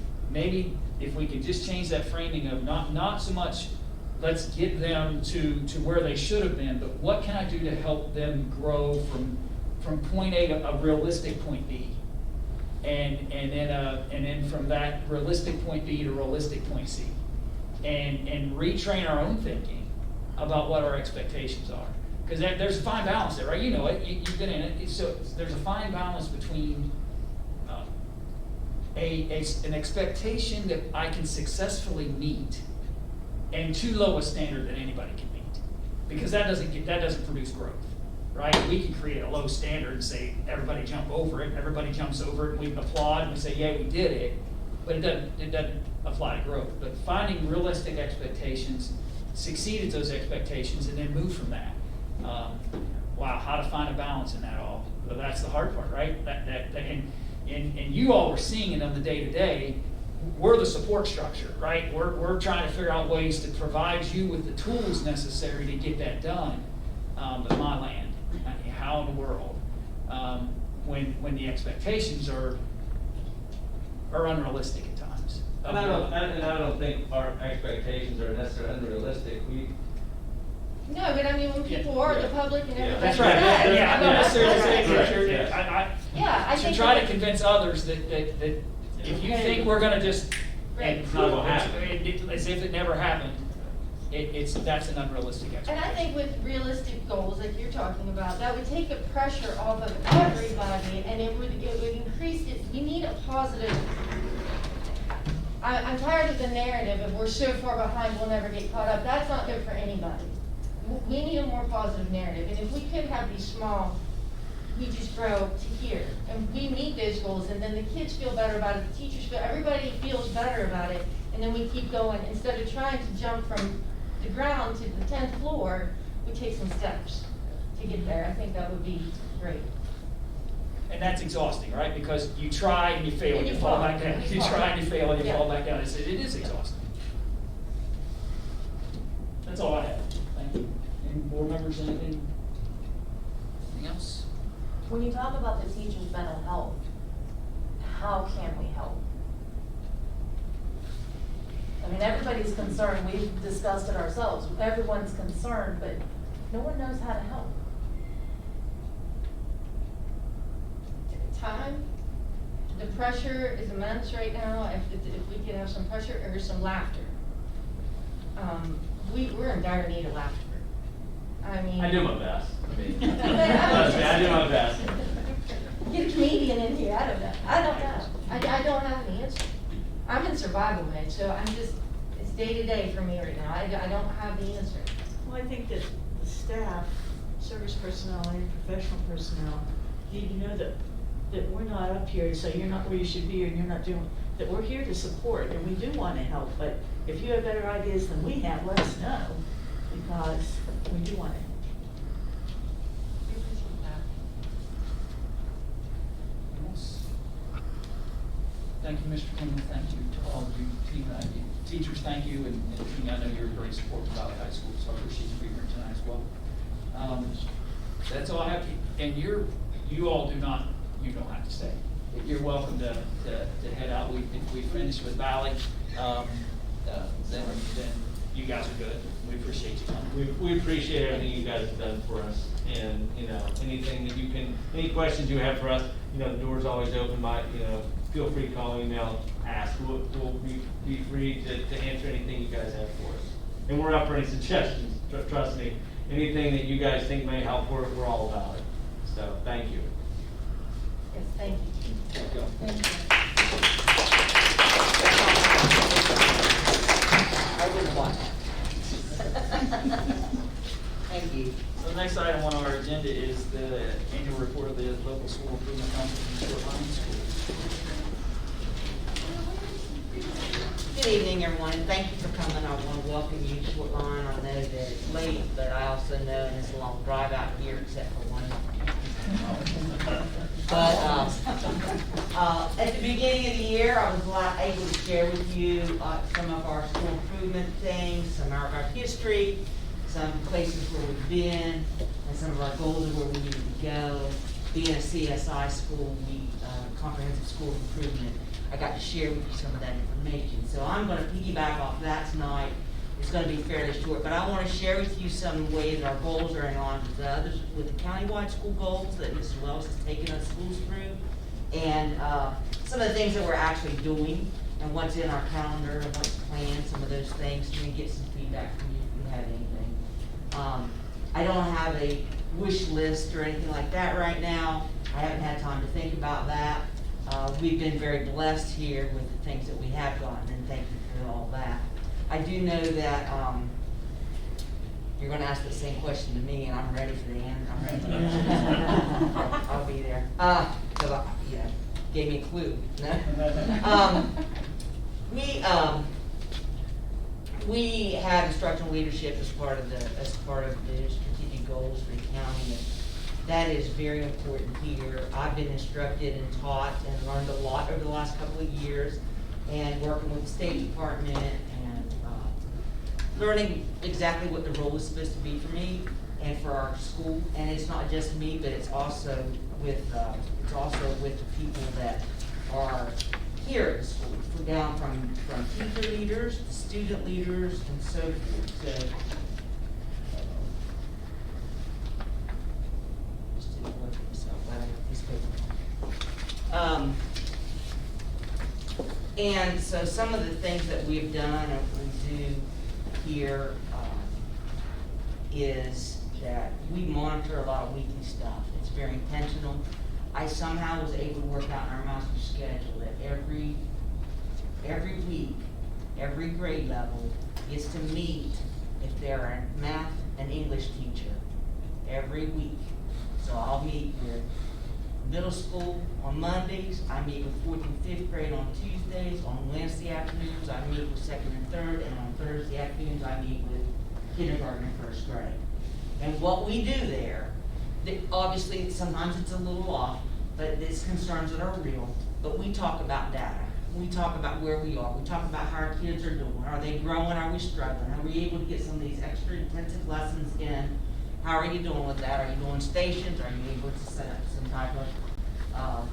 if we could just change that framing of not so much let's get them to where they should have been, but what can I do to help them grow from point A to a realistic point B? And then from that realistic point B to realistic point C. And retrain our own thinking about what our expectations are. Because there's a fine balance there, right? You know it, you've been in it. So there's a fine balance between an expectation that I can successfully meet and too low a standard that anybody can meet. Because that doesn't produce growth, right? We can create a low standard and say, everybody jump over it, everybody jumps over it, and we applaud and we say, yeah, we did it, but it doesn't apply to growth. But finding realistic expectations, succeed at those expectations, and then move from that. Wow, how to find a balance in that all? Well, that's the hard part, right? And you all were seeing it on the day-to-day. We're the support structure, right? We're trying to figure out ways to provide you with the tools necessary to get that done. But my land, how in the world, when the expectations are unrealistic at times? And I don't think our expectations are necessarily unrealistic. No, but I mean, when people are the public and everybody That's says. right. Yeah, I'm not necessarily saying that Right, you're, yeah. Yeah, I to think. try to convince others that if you think we're gonna just, Right. and not gonna happen. as if it never happened, that's an unrealistic And expectation. I think with realistic goals like you're talking about, that would take the pressure off of everybody and it would increase it. We need a positive. I'm tired of the narrative of we're so far behind, we'll never get caught up. That's not good for anybody. We need a more positive narrative. And if we could have these small, we just grow to here and we meet those goals and then the kids feel better about it, the teachers feel, everybody feels better about it. And then we keep going. Instead of trying to jump from the ground to the 10th floor, we take some steps to get there. I think that would be great. And that's exhausting, right? Because you try and you fail and you fall back down. You try and you fail and you Yeah. fall back down. It is exhausting. That's all I have. Thank you. Any board members, anything else? When you talk about the teacher's mental health, how can we help? I mean, everybody's concerned, we've discussed it ourselves, everyone's concerned, but no one knows how to help. Time, the pressure is immense right now. If we could have some pressure or some laughter. We're in dire need of laughter. I mean. I do my best. I mean, But trust me, I do my best. Get a comedian in here, I don't know. I don't have an answer. I'm in survival mode, so it's day to day for me right now. I don't have the answer. Well, I think that the staff, service personnel and professional personnel need to know that we're not up here to say you're not where you should be and you're not doing, that we're here to support and we do want to help, but if you have better ideas than we have, let us know, because we do want to help. We appreciate that. Anything else? Thank you, Mr. Kimball. Thank you to all of you, team. Teachers, thank you, and team, I know you're a great support of Valley High School, so I appreciate you being here tonight as well. That's all I have. And you all do not, you don't have to stay. You're welcome to head out. If we finish with Valley, then you guys are good. We appreciate you coming. We appreciate everything you guys have done for us, and, anything that you can, any questions you have for us, the door's always open, feel free to call, email, ask, we'll be free to answer anything you guys have for us. And we're up for any suggestions, trust me, anything that you guys think may help, we're all about it. So, thank you. Yes, thank you. There you go. Thank you. I wouldn't want that. Thank you. So the next item on our agenda is the annual report of the local school improvement council from Short Line School. Good evening, everyone, and thank you for coming. I want to welcome you to Short Line. I know that it's late, but I also know, and it's a long drive out here, except for one. But at the beginning of the year, I was able to share with you some of our school improvement things, some of our history, some places where we've been, and some of our goals of where we need to go. Being a CSI school, comprehensive school improvement, I got to share with you some of that information. So I'm going to piggyback off that tonight is gonna be fairly short, but I wanna share with you some ways our goals are in line with the others, with the countywide school goals that Mrs. Wells has taken us schools through, and, some of the things that we're actually doing, and what's in our calendar, and what's planned, some of those things, and then get some feedback from you if you have anything. I don't have a wish list or anything like that right now. I haven't had time to think about that. We've been very blessed here with the things that we have gotten, and thank you for all that. I do know that, you're gonna ask the same question to me, and I'm ready for the answer. I'm ready for the answer. I'll be there. 'Cause I, you know, gave me a clue. We had instructional leadership as part of the strategic goals for the county, and that is very important here. I've been instructed and taught and learned a lot over the last couple of years, and working with the State Department and learning exactly what the role is supposed to be for me and for our school. And it's not just me, but it's also with the people that are here at the school, down from teacher leaders, student leaders, and so forth. So, just didn't look at myself, but I have this paper. And so some of the things that we've done and we do here is that we monitor a lot of weekly stuff. It's very intentional. I somehow was able to work out in our master schedule that every week, every grade level gets to meet if they're a math and English teacher every week. So I'll meet with middle school on Mondays, I meet with 4th and 5th grade on Tuesdays, on Wednesday afternoons I meet with 2nd and 3rd, and on Thursday afternoons I meet with kindergarten and 1st grade. And what we do there, obviously sometimes it's a little off, but there's concerns that are real, but we talk about data. We talk about where we are. We talk about how our kids are doing. Are they growing? Are we struggling? Are we able to get some of these extra intensive lessons in? How are you doing with that? Are you doing stations? Are you able to set up some type of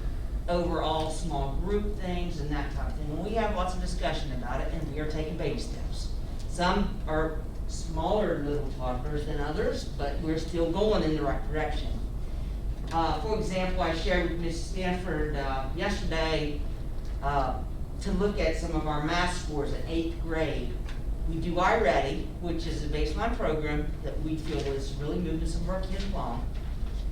overall small group things and that type of thing? And we have lots of discussion about it, and we are taking baby steps. Some are smaller little toddlers than others, but we're still going in the right direction. For example, I shared with Ms. Stanford yesterday to look at some of our math scores in 8th grade. We do iReady, which is a baseline program that we feel is really moving some of our kids along.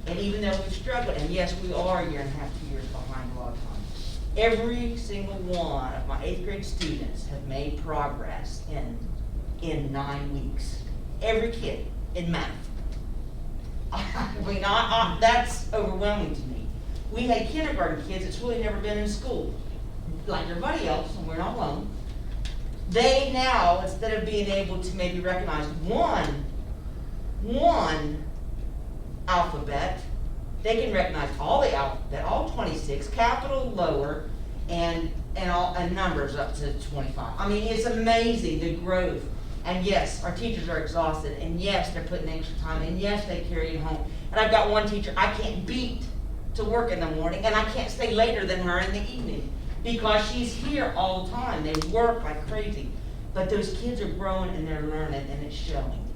And even though we've struggled, and yes, we are a year and a half, 2 years behind a lot of times, every single one of my 8th grade students have made progress in 9 weeks. Every kid in math. I mean, that's overwhelming to me. We had kindergarten kids that's really never been in school, like everybody else, and we're not alone. They now, instead of being able to maybe recognize one alphabet, they can recognize all the alphabet, all 26, capital, lower, and numbers up to 25. I mean, it's amazing, the growth. And yes, our teachers are exhausted, and yes, they're putting extra time, and yes, they carry it home. And I've got one teacher I can't beat to work in the morning, and I can't stay later than her in the evening, because she's here all the time. They work like crazy. But those kids are growing and they're learning, and it's showing.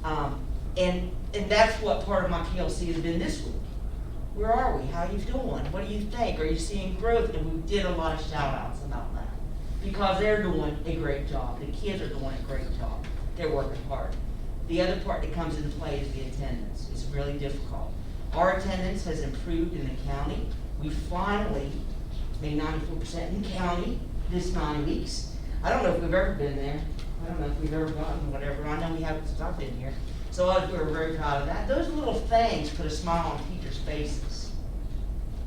And that's what part of my PLC has been this week. Where are we? How are you doing? What do you think? Are you seeing growth? And we did a lot of shout outs about that, because they're doing a great job. The kids are doing a great job. They're working hard. The other part that comes into play is the attendance. It's really difficult. Our attendance has improved in the county. We finally made 94% in the county this 9 weeks. I don't know if we've ever been there. I don't know if we've ever gotten whatever. I know we haven't since I've been here. So we're very proud of that. Those little things put a smile on teachers' faces.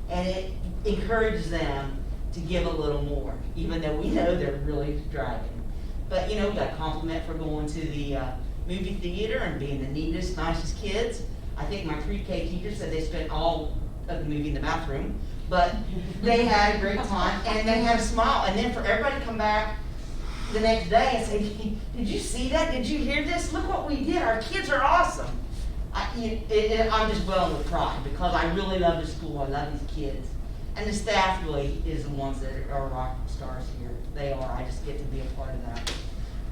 And it encourages them to give a little more, even though we know they're really dragging. But you know, we got a compliment for going to the movie theater and being the neatest, nicest kids. I think my pre-K teacher said they spent all of the movie in the bathroom, but they had a great time and they had a smile. And then for everybody to come back the next day and say, did you see that? Did you hear this? Look what we did. Our kids are awesome. I'm just welling with pride, because I really love the school. I love these kids. And the staff really is the ones that are rock stars here. They are. I just get to be a part of that.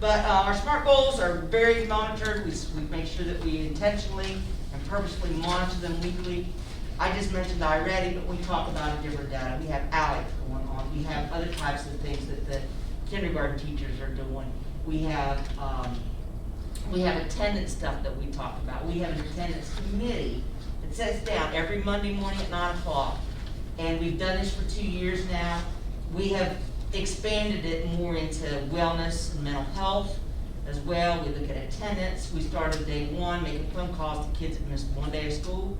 But our SMART goals are very monitored. We make sure that we intentionally and purposefully monitor them weekly. I just mentioned already, but we talk about a different data. We have ALEC going on. We have other types of things that the kindergarten teachers are doing. We have attendance stuff that we talk about. We have an attendance committee that sits down every Monday morning at 9 o'clock. And we've done this for 2 years now. We have expanded it more into wellness and mental health as well. We look at attendance. We started day one, making phone calls to kids that missed 1 day of school.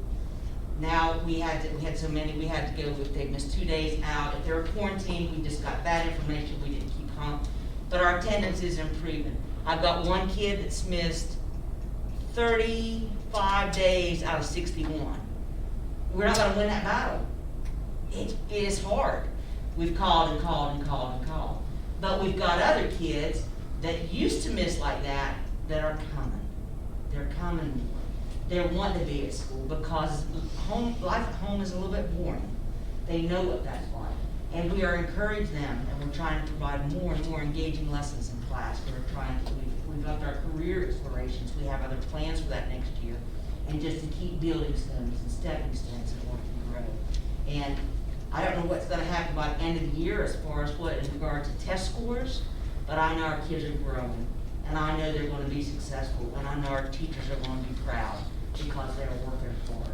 Now we had so many, we had to go if they missed 2 days out. If they were quarantined, we just got that information. We didn't keep count. But our attendance is improving. I've got one kid that's missed 35 days out of 61. We're not gonna win that battle. It is hard. We've called and called and called and called. But we've got other kids that used to miss like that are coming. They're coming more. They want to be at school because life at home is a little bit boring. They know what that's like. And we are encouraging them, and we're trying to provide more and more engaging lessons in class. We've upped our career explorations. We have other plans for that next year. And just to keep building stones and stepping stones in order to grow. And I don't know what's gonna happen by the end of the year as far as what in regard to test scores, but I know our kids are growing, and I know they're gonna be successful, and I know our teachers are gonna be proud because they're working hard.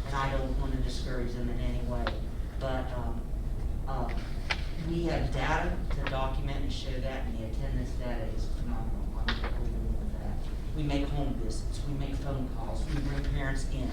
And I don't wanna discourage them in any way, but, we have data to document and show that, and the attendance data is phenomenal. I'm agreeing with that. We make home visits, we make phone calls, we bring parents in.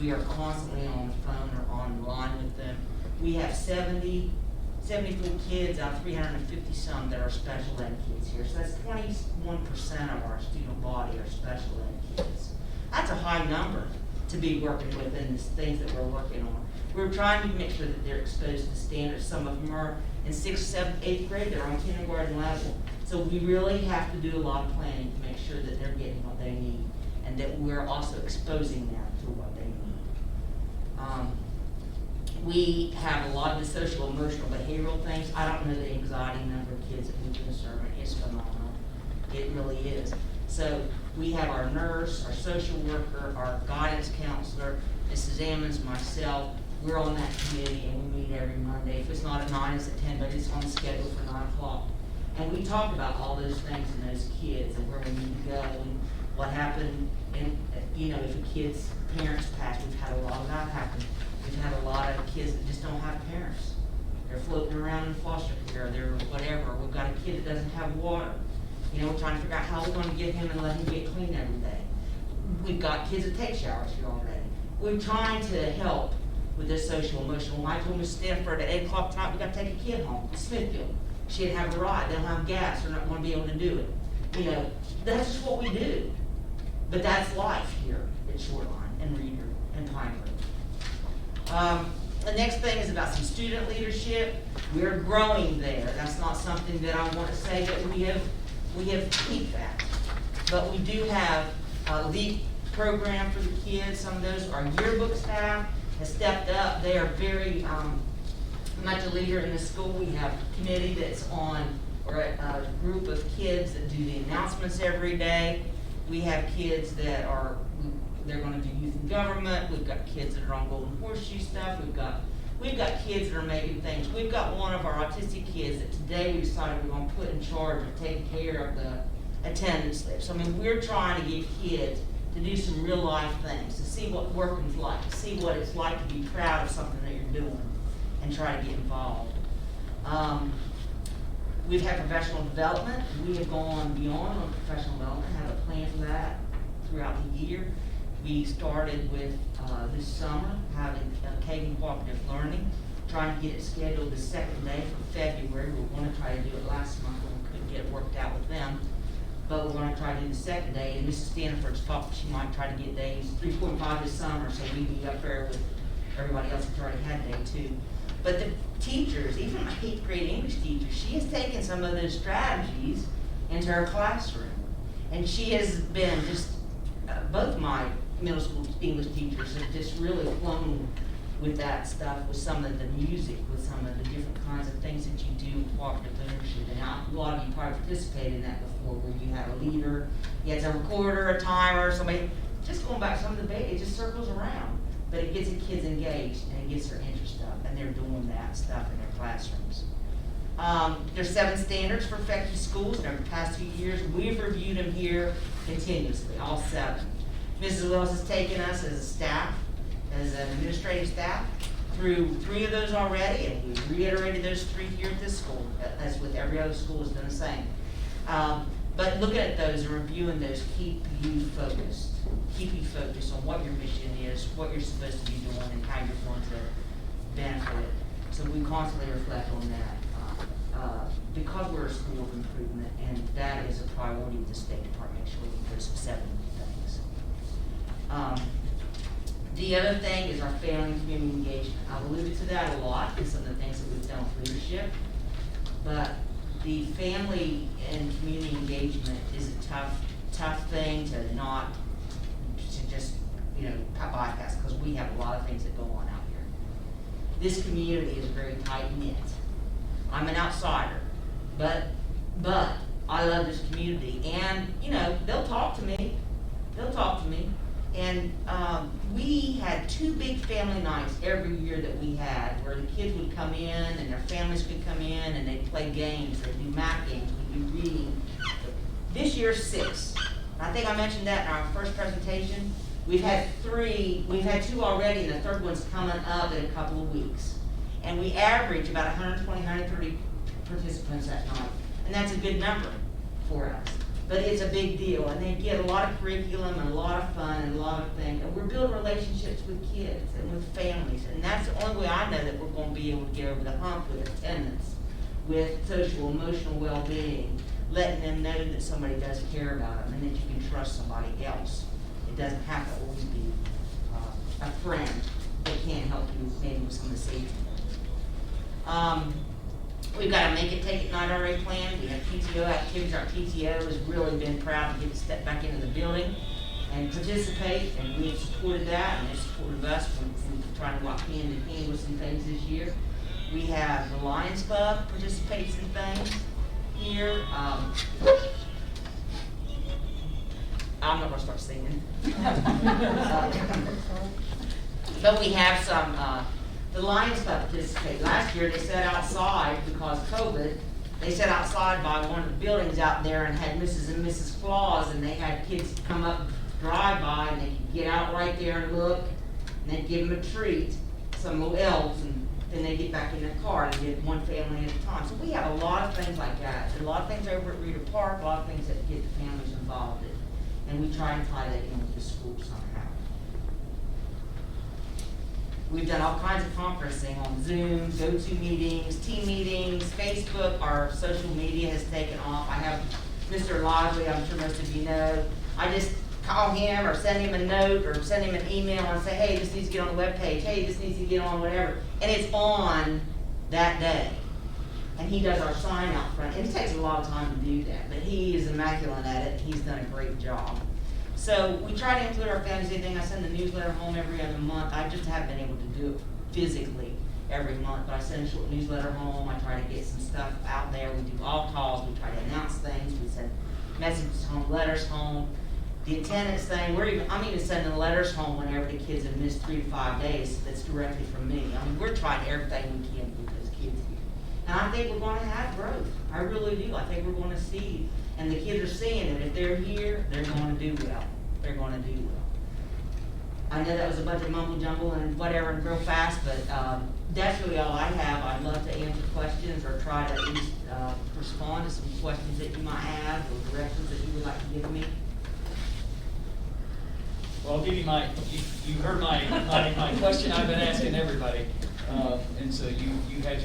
We are constantly on the phone or online with them. We have 74 kids out of 350 some that are special ed kids here. So that's 21% of our student body are special ed kids. That's a high number to be working with in the things that we're working on. We're trying to make sure that they're exposed to standards. Some of them are in 6th, 7th, 8th grade, they're on kindergarten level. So we really have to do a lot of planning to make sure that they're getting what they need and that we're also exposing them to what they need. We have a lot of the social, emotional, behavioral things. I don't know the anxiety number of kids that we've been serving. It's phenomenal. It really is. So we have our nurse, our social worker, our guidance counselor, Mrs. Ammons, myself. We're on that committee and we meet every Monday. If it's not at 9, it's at 10, but it's on the schedule for 9 o'clock. And we talk about all those things and those kids and where we need to go and what happened. And, you know, if a kid's parents passed, we've had a lot of that happen. We've had a lot of kids that just don't have parents. They're floating around in foster care, they're whatever. We've got a kid that doesn't have water. You know, we're trying to figure out how we're gonna get him and let him get clean every day. We've got kids that take showers here already. We're trying to help with this social emotional. When I told Miss Stanford at 8 o'clock tonight, we gotta take a kid home to Smithfield. She didn't have a ride, they don't have gas, they're not gonna be able to do it. You know, that's just what we do. But that's life here at Shoreline and Reeder and Pine Grove. The next thing is about some student leadership. We're growing there. That's not something that I want to say that we have peaked at. But we do have a LEAP program for the kids. Some of those, our yearbook staff has stepped up. They are very much a leader in the school. We have a committee that's on, or a group of kids that do the announcements every day. We have kids that are, they're gonna do youth and government. We've got kids that are on Golden Horseshoe stuff. We've got kids that are making things. We've got one of our autistic kids that today we decided we're gonna put in charge of taking care of the attendance there. So I mean, we're trying to get kids to do some real life things, to see what working's like, to see what it's like to be proud of something that you're doing and try to get involved. We've had professional development. We have gone beyond on professional development, have a plan for that throughout the year. We started with this summer having Kagan Cooperative Learning, trying to get it scheduled the second day for February. We were going to try to do it last month, but we couldn't get it worked out with them. But we're going to try to do the second day, and Mrs. Stanford's talked, she might try to get days 3, 4, and 5 this summer, so we be up there with everybody else that's already had day 2. But the teachers, even my 8th grade English teacher, she has taken some of those strategies into her classroom. And she has been just, both my middle school English teachers have just really flown with that stuff, with some of the music, with some of the different kinds of things that you do with cooperative ownership. And a lot of you probably participated in that before, where you have a leader, you have a recorder, a timer, somebody, just going back, some of the debate, it just circles around. But it gets the kids engaged and it gets their interest up, and they're doing that stuff in their classrooms. There's 7 standards for effective schools, and over the past 2 years, we've reviewed them here continuously, all 7. Mrs. Wells has taken us as a staff, as an administrative staff, through 3 of those already, and we've reiterated those 3 here at this school, as with every other school has done the same. But looking at those and reviewing those keep you focused on what your mission is, what you're supposed to be doing, and how you're going to benefit. So we constantly reflect on that, because we're a school of improvement, and that is a priority of the State Department, make sure we put some 7 things. The other thing is our family and community engagement. I've alluded to that a lot in some of the things that we've done with leadership, but the family and community engagement is a tough thing to just, bypass, because we have a lot of things that go on out here. This community is very tight-knit. I'm an outsider, but I love this community, and, they'll talk to me. And we had 2 big family nights every year that we had, where the kids would come in and their families could come in and they'd play games, they'd do math games, we'd do reading. This year's 6. I think I mentioned that in our first presentation. We've had 2 already, and the 3rd one's coming up in a couple of weeks. And we average about 120, 130 participants that night, and that's a good number for us. But it's a big deal, and they get a lot of curriculum and a lot of fun and a lot of things. And we're building relationships with kids and with families, and that's the only way I know that we're going to be able to get over the hump with attendance, with social, emotional well-being, letting them know that somebody does care about them and that you can trust somebody else. It doesn't have to always be a friend that can't help you maybe with some of the safety. We've got a Make It, Take It Night already planned. We have Pto Activities. Our PTO has really been proud to get to step back into the building and participate, and we've supported that, and they've supported us. We're trying to walk hand in hand with some things this year. We have the Lions Club participates in things here. I'm not gonna start singing. But we have some, the Lions Club participate. Last year they sat outside because of COVID. They sat outside by one of the buildings out there and had Mrs. and Mrs. Claus, and they had kids come up, drive by, and they could get out right there and look, and they'd give them a treat, some little elves, and then they get back in their car and get one family at a time. So we have a lot of things like that. A lot of things over at Reeder Park, a lot of things that get the families involved in. And we try and tie that in with the school somehow. We've done all kinds of conferencing on Zoom, GoToMeetings, team meetings, Facebook. Our social media has taken off. I have Mr. Lodgley, I'm sure most of you know. I just call him or send him a note or send him an email and say, hey, this needs to get on the webpage. Hey, this needs to get on whatever. And it's on that day. And he does our sign out front. And it takes a lot of time to do that, but he is immaculate at it. He's done a great job. So we try to include our families in anything. I send the newsletter home every other month. I just haven't been able to do it physically every month, but I send a short newsletter home. I try to get some stuff out there. We do all calls. We try to announce things. We send messages home, letters home. The attendance thing, I'm even sending letters home whenever the kids have missed 3 to 5 days. That's directly from me. I mean, we're trying everything we can with those kids here. And I think we're going to have growth. I really do. I think we're going to see, and the kids are seeing that if they're here, they're going to do well. They're going to do well. I know that was a bunch of mumble jumble and whatever and real fast, but that's really all I have. I'd love to answer questions or try to at least respond to some questions that you might have or directions that you would like to give me. Well, I'll give you you heard my question I've been asking everybody. And so you had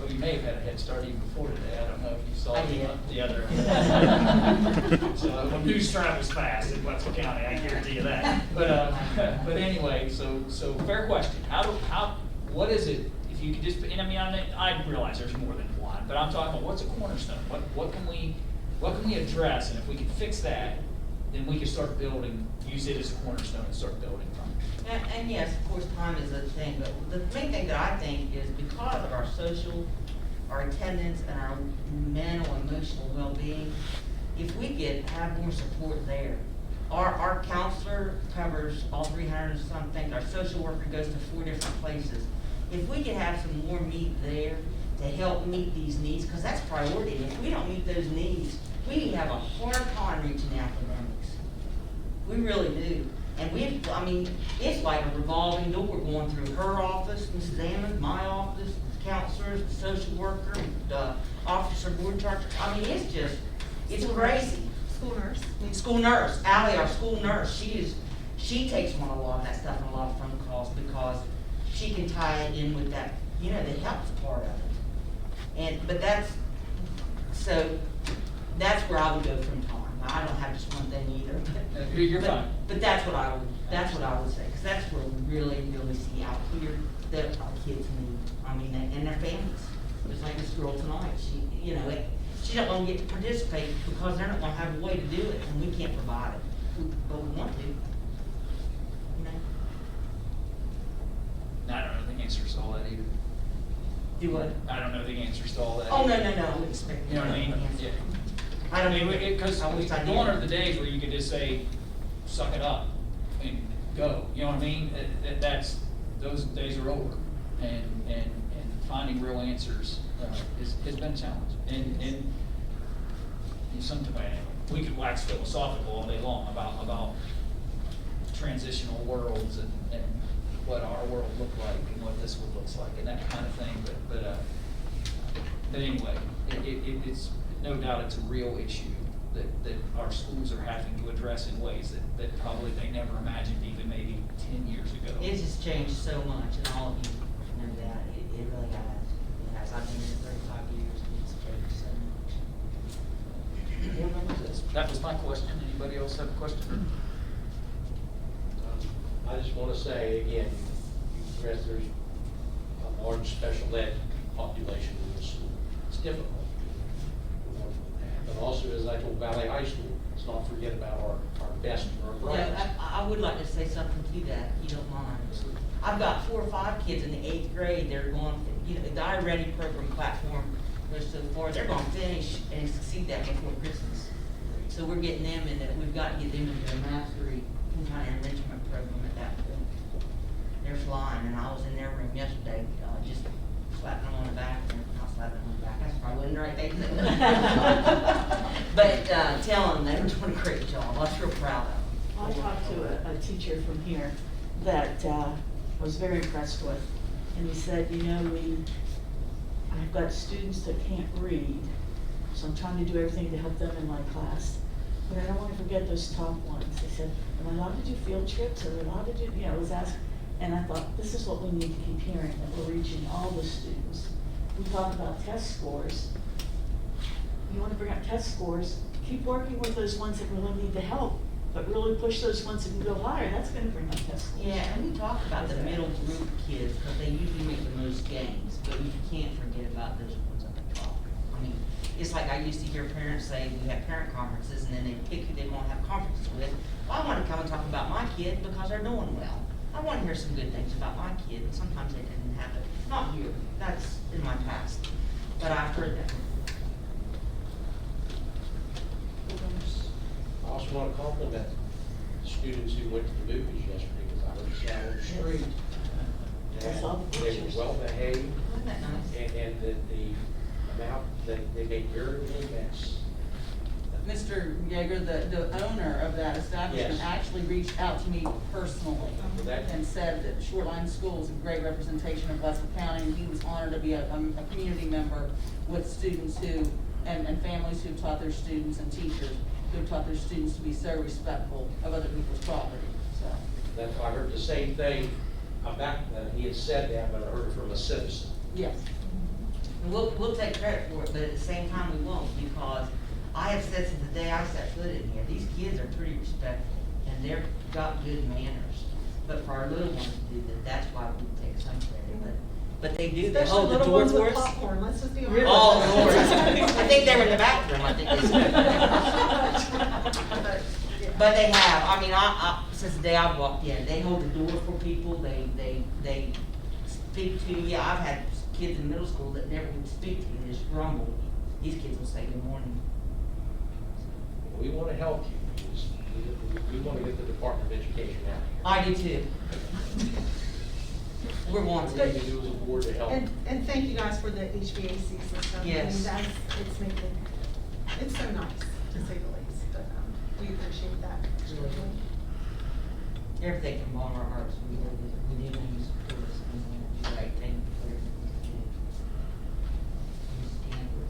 you may have had a head start even before today. I don't know if you saw the other. So news travels fast in Wetzel County, I guarantee you that. But anyway, so fair question. What is it, if you could just, and I realize there's more than one, but I'm talking about what's a cornerstone? What can we address? And if we can fix that, then we can start building, use it as a cornerstone and start building from it. And yes, of course, time is a thing, but the main thing that I think is because of our social, our attendance, and our mental, emotional well-being, if we have more support there. Our counselor covers all 300 and something, our social worker goes to 4 different places. If we could have some more meat there to help meet these needs, because that's priority, and if we don't meet those needs, we have a hard time reaching academics. We really do. And it's like a revolving door going through her office, Mrs. Ammons, my office, the counselors, the social worker, the officer board charge. It's crazy. School nurse. School nurse, Allie, our school nurse, she takes on a lot of that stuff and a lot of phone calls because she can tie it in with that, the health part of it. But that's where I would go from time. I don't have just one thing either. You're fine. But that's what I would say, because that's where we really, really see out here that our kids need, and their families. Just like this girl tonight, she don't want to get to participate because they're not going to have a way to do it, and we can't provide it, but we want to. I don't know the answers to all that either. Do what? I don't know the answers to all that. Oh, no, either. I wouldn't expect. You know what I mean? Answer. Yeah. I don't know. Because I wish I did. gone are the days where you could just say, suck it up and go. You know what I mean? Those days are over. And finding real answers has been a challenge. And sometimes we could wax philosophical all day long about transitional worlds and what our world looked like and what this world looks like and that kind of thing. But anyway, it's no doubt it's a real issue that our schools are having to address in ways that probably they never imagined even maybe 10 years ago. It's just changed so much, and all of you know that. It really has. It has. I've been here 35 years, and it's changed so much. That was my question. Anybody else have a question? I just want to say again, you stress there's a large special ed population in the school. It's difficult. But also, as I told Valley High School, let's not forget about our best and our brightest. Yeah, I would like to say something to that, if you don't mind. I've got 4 or 5 kids in the 8th grade. They're going, the I-Ready program platform goes so far. They're going to finish and succeed that before Christmas. So we're getting them in it. We've got to get them into a mastery kind of enrichment program at that point. They're flying, and I was in their room yesterday, just slapping them on the back, and not slapping them on the back. That's probably wasn't the right thing to do. But telling them they were doing a great job. I was real proud of them. I talked to a teacher from here that I was very impressed with, and he said, I've got students that can't read, so I'm trying to do everything to help them in my class, but I don't want to forget those top ones. He said, am I allowed to do field trips? Are we allowed to do, I was asking, and I thought, this is what we need to keep hearing, that we're reaching all the students. We talk about test scores. You want to bring up test scores, keep working with those ones that really need the help, but really push those ones that can go higher. That's going to bring up test scores. Yeah, and we talk about the middle group kids, because they usually make the most gains, but you can't forget about those ones at the top. It's like I used to hear parents say, we have parent conferences, and then they pick who they want to have conferences with. Well, I want to come and talk about my kid because they're doing well. I want to hear some good things about my kid, and sometimes they didn't have it. Not here, that's in my past, but I've heard that. I also want to compliment the students who went to the movies yesterday, because I heard the sound on the street. I saw the And they pictures. were well behaved, Isn't that nice? and the amount that they made very little mess. Mr. Yeager, the owner of that establishment, Yes. actually reached out to me personally For that- and said that Shoreline School is a great representation of Westwood County, and he was honored to be a community member with students and families who taught their students and teachers who taught their students to be so respectful of other people's property, so. That's why I heard the same thing about that. He had said that, but I heard it from a citizen. Yes. And we'll take credit for it, but at the same time, we won't, because I have said since the day I set foot in here, these kids are pretty respectful, and they've got good manners. But for our little ones to do that, that's why we take some credit, but they do, they hold the door for us. popcorn, let's just be Really? Oh, Lord. I think they were in the bathroom, I think they said. But they have, since the day I walked in. They hold the door for people, they speak to you. I've had kids in middle school that never would speak to you, they just grumble. These kids will say good morning. We want to help you. We want to get the Department of Education out here. I do too. We're wanted. What we need to do as a board to help. And thank you guys for the HVAC system. Yes. I mean, it's making, it's so nice, to say the least, but, we appreciate that. Absolutely. Everything from all our hearts, we do things for us, and we do the right thing for everything we do. Stanford,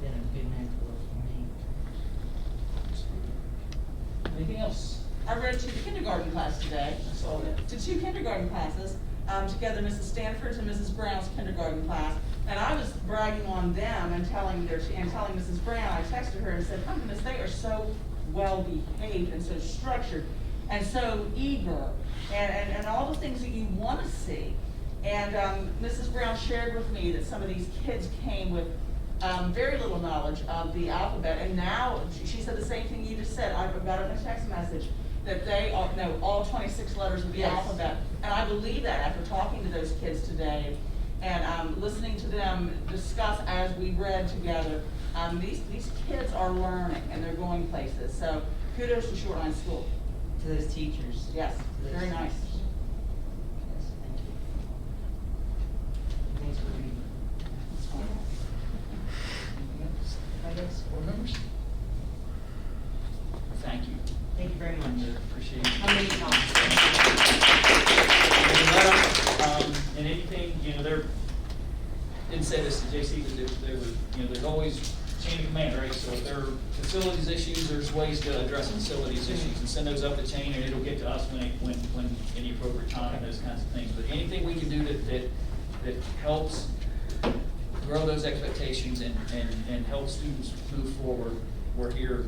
been a good mentor for me. Anything else? I read to the kindergarten class today. I saw that. To two kindergarten classes, together Mrs. Stanford's and Mrs. Brown's kindergarten class. And I was bragging on them and telling Mrs. Brown, I texted her and said, oh goodness, they are so well behaved and so structured and so eager and all the things that you want to see. And Mrs. Brown shared with me that some of these kids came with very little knowledge of the alphabet, and now she said the same thing you just said. I got it in a text message that they know all 26 letters of the Yes. alphabet, and I believe that after talking to those kids today and listening to them discuss as we read together. These kids are learning and they're going places. So kudos to Shoreline School. To those teachers. Yes, To those very nice. teachers. Yes, thank you. Thanks for reading. Anything else? Anybody else? Board members? Thank you. Thank you very much. Appreciate it. How many times? And anything, there, didn't say this to JC, but there was, there's always chain of command, right? So if there are facilities issues, there's ways to address facilities issues and send those up the chain, and it'll get to us when any appropriate time, those kinds of things. But anything we can do that helps grow those expectations and help students move forward, we're here.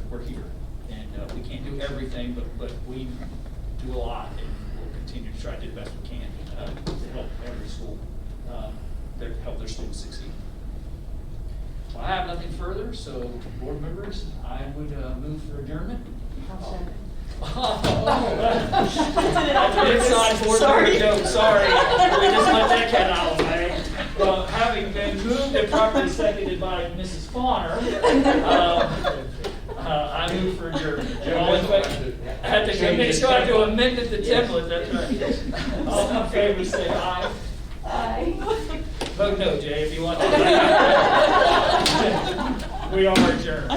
And we can't do everything, but we do a lot, and we'll continue to try to do the best we can to help every school, help their students succeed. Well, I have nothing further, so board members, I would move for adjournment. Inside board member joke, sorry. We just let that cat out of the bag. Well, having been moved and properly seconded by Mrs. Fawner, I move for adjournment. All in favor? I had to make sure I do amend the template, that's right. All in favor, say aye. Aye. Vote no, Jay, if you want to. We are adjourned.